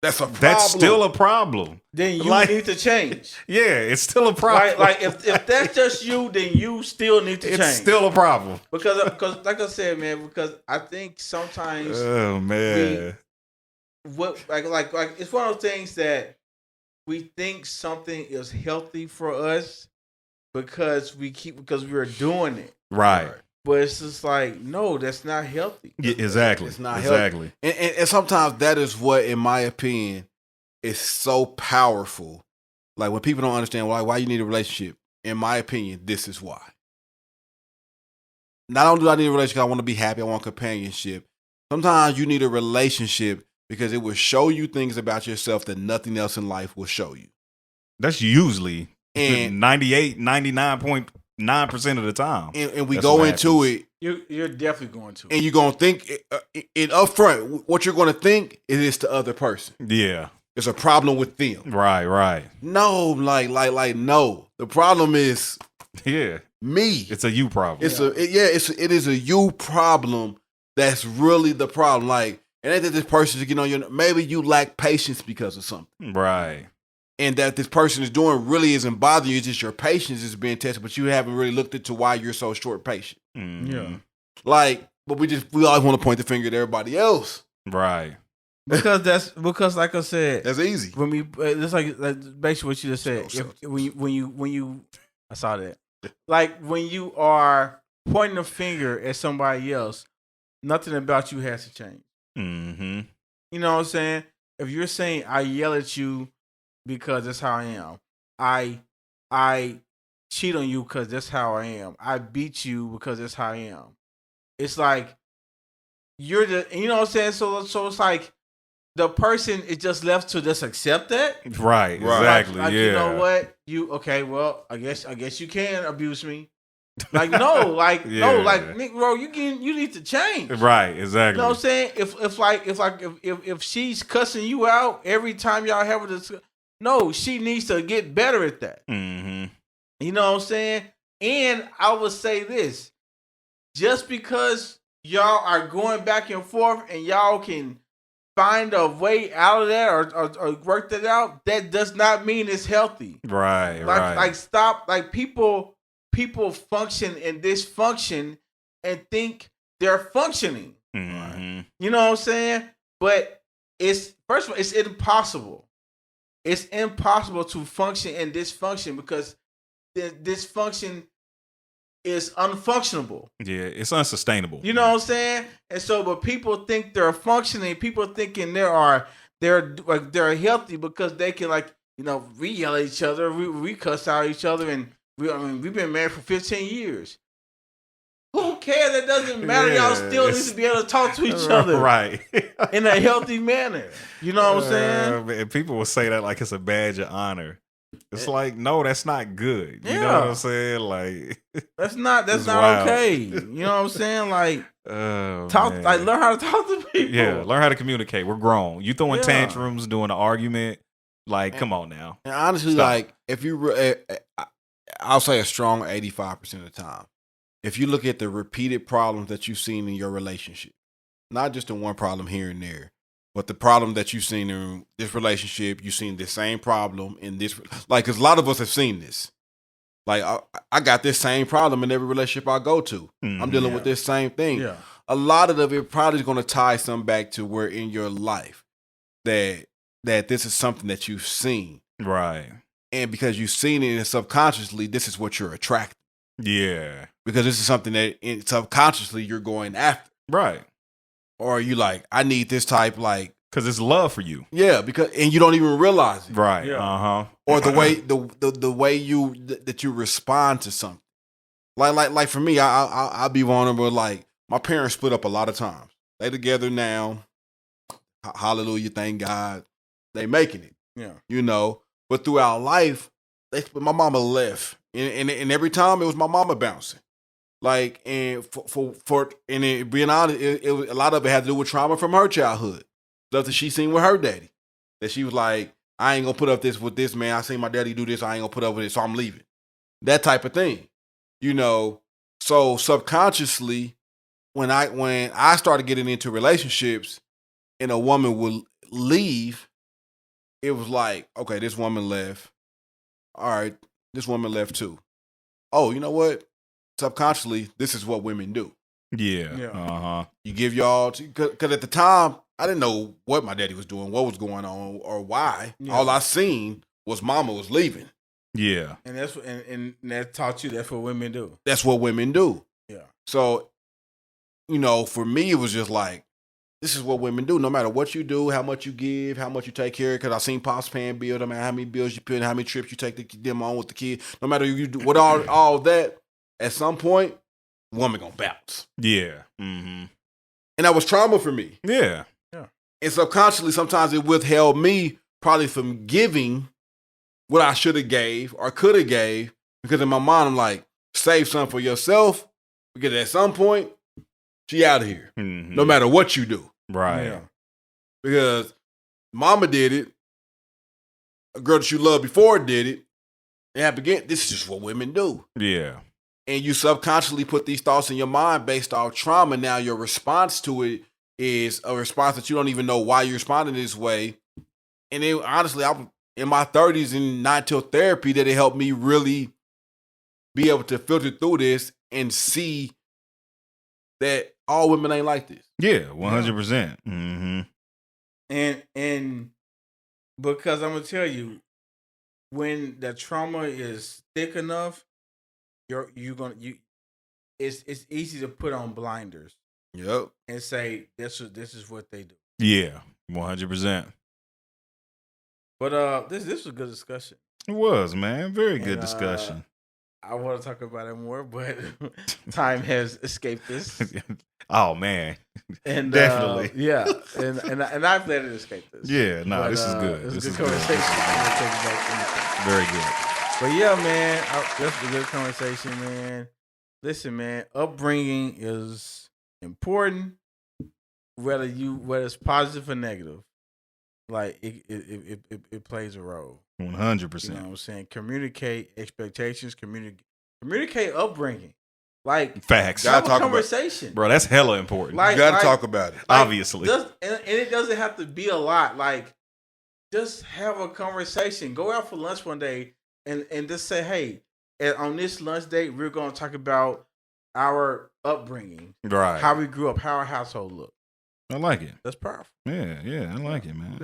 that's a problem. That's still a problem. Then you need to change. Yeah, it's still a problem. Like if that's just you, then you still need to change. It's still a problem. Because like I said, man, because I think sometimes man. It's one of those things that we think something is healthy for us because we're doing it. Right. But it's just like, no, that's not healthy. Yeah, exactly. It's not healthy. And sometimes that is what, in my opinion, is so powerful. Like when people don't understand why you need a relationship, in my opinion, this is why. Not only do I need a relationship, I want to be happy, I want companionship. Sometimes you need a relationship because it will show you things about yourself that nothing else in life will show you. That's usually 99.9% of the time. And we go into it. You're definitely going to. And you're going to think, it up front, what you're going to think is the other person. Yeah. It's a problem with them. Right. No, no. The problem is me. It's a you problem. It is a you problem that's really the problem. Like, and ain't that this person, maybe you lack patience because of something. Right. And that this person is doing really isn't bothering you. It's just your patience is being tested, but you haven't really looked into why you're so short patient. Mm-hmm. Yeah. Like, but we always want to point the finger at everybody else. Right. Because like I said, that's easy. When we it's like basically what you just said. When you I saw that. Like when you are pointing a finger at somebody else, nothing about you has to change. Mm-hmm. You know what I'm saying? If you're saying I yell at you because that's how I am, I cheat on you because that's how I am, I beat you because that's how I am. It's like you know what I'm saying? So it's like the person is just left to just accept that. Right. Exactly. Like, you know what? I guess you can abuse me. Like no, like no, like Nick, bro, you need to change. Right. Exactly. You know what I'm saying? If she's cussing you out every time y'all have a discussion, no, she needs to get better at that. Mm-hmm. You know what I'm saying? And I would say this: just because y'all are going back and forth and y'all can find a way out of that or work that out, that does not mean it's healthy. Right. Like stop. Like people function and dysfunction and think they're functioning. Mm-hmm. You know what I'm saying? But it's impossible. It's impossible to function in dysfunction because dysfunction is unfunctionable. Yeah, it's unsustainable. You know what I'm saying? And so, but people think they're functioning. People thinking they're healthy because they can we yell at each other, we cuss out each other, and we've been married for 15 years. Who cares? It doesn't matter. Y'all still need to be able to talk to each other, right, in a healthy manner. You know what I'm saying? And people will say that like it's a badge of honor. It's like, no, that's not good. You Yeah. know what I'm saying? Like that's not wild. okay. You know what I'm saying? Like man. learn how to talk to people. Yeah, learn how to communicate. We're grown. You throwing tantrums, doing an argument. Like, come on now. And honestly, Stop. like if you, I'll say a strong 85% of the time. If you look at the repeated problems that you've seen in your relationship, not just the one problem here and there, but the problem that you've seen in this relationship, you've seen the same problem in this, like, because a lot of us have seen this. Like, I got this same problem in every relationship I go to. I'm dealing with this same thing. Yeah. A lot of it probably is going to tie some back to where in your life that this is something that you've seen. Right. And because you've seen it and subconsciously, this is what you're attracting. Yeah. Because this is something that subconsciously you're going after. Right. Or you like, I need this type, like, Because it's love for you. Yeah, and you don't even realize it. Right. Yeah. Or the way the way that you respond to something. Like for me, I'll be vulnerable. Like my parents split up a lot of times. They together now. Hallelujah, thank God. They making it. Yeah. But throughout life, my mama left. And every time it was my mama bouncing. Like, and being honest, a lot of it had to do with trauma from her childhood. Stuff that she seen with her daddy. That she was like, I ain't gonna put up with this man. I seen my daddy do this, I ain't gonna put up with it, so I'm leaving. That type of thing. So subconsciously, when I started getting into relationships and a woman would leave, it was like, okay, this woman left. All right, this woman left too. Oh, you know what? Subconsciously, this is what women do. Yeah. You give y'all, because at the time, I didn't know what my daddy was doing, what was going on, or why. Yeah. All I seen was mama was leaving. Yeah. And that's and that taught you that's what women do. That's what women do. Yeah. So, for me, it was just like, this is what women do. No matter what you do, how much you give, how much you take care of. Because I seen pops paying bills. No matter how many bills you pay, how many trips you take them on with the kid. No matter you do what all that. At some point, woman gonna bounce. Yeah. Mm-hmm. And that was trauma for me. Yeah. And subconsciously, sometimes it withheld me probably from giving what I should have gave or could have gave, because in my mind, I'm like, save something for yourself, because at some point, she out of here. Mm-hmm. No matter what you do. Right. Yeah. Because mama did it. A girl that you loved before did it. And again, this is just what women do. Yeah. And you subconsciously put these thoughts in your mind based off trauma. Now your response to it is a response that you don't even know why you're responding this way. And then honestly, I was in my 30s and not until therapy that it helped me really be able to filter through this and see that all women ain't like this. Yeah, 100%. Mm-hmm. And because I'm gonna tell you, when the trauma is thick enough, it's easy to put on blinders. Yep. And say this is what they do. Yeah, 100%. But this was a good discussion. It was, man. Very good discussion. I want to talk about it more, but time has escaped us. Oh man, and definitely, yeah, and I've let it escape us. Yeah, no, this is good. This is a good conversation. Very good. But yeah, man, that's a good conversation, man. Listen, man, upbringing is important, whether it's positive or negative. Like it plays a role. 100%. You know what I'm saying? Communicate expectations. Communicate upbringing. Like facts. Have a conversation, bro. That's hella important. Like, you gotta talk about it. Obviously, and it doesn't have to be a lot. Like, just have a conversation. Go out for lunch one day and just say, hey, on this lunch date, we're going to talk about our upbringing, right? How we grew up, how our household looked. I like it. That's powerful. Yeah, I like it, man.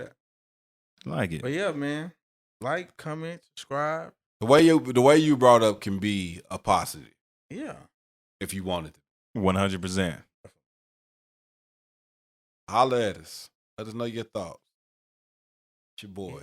I like it. But yeah, man, like, comment, subscribe. The way you brought up can be a positive. Yeah. If you wanted to. 100%. Holla at us. Let us know your thoughts. It's your boy.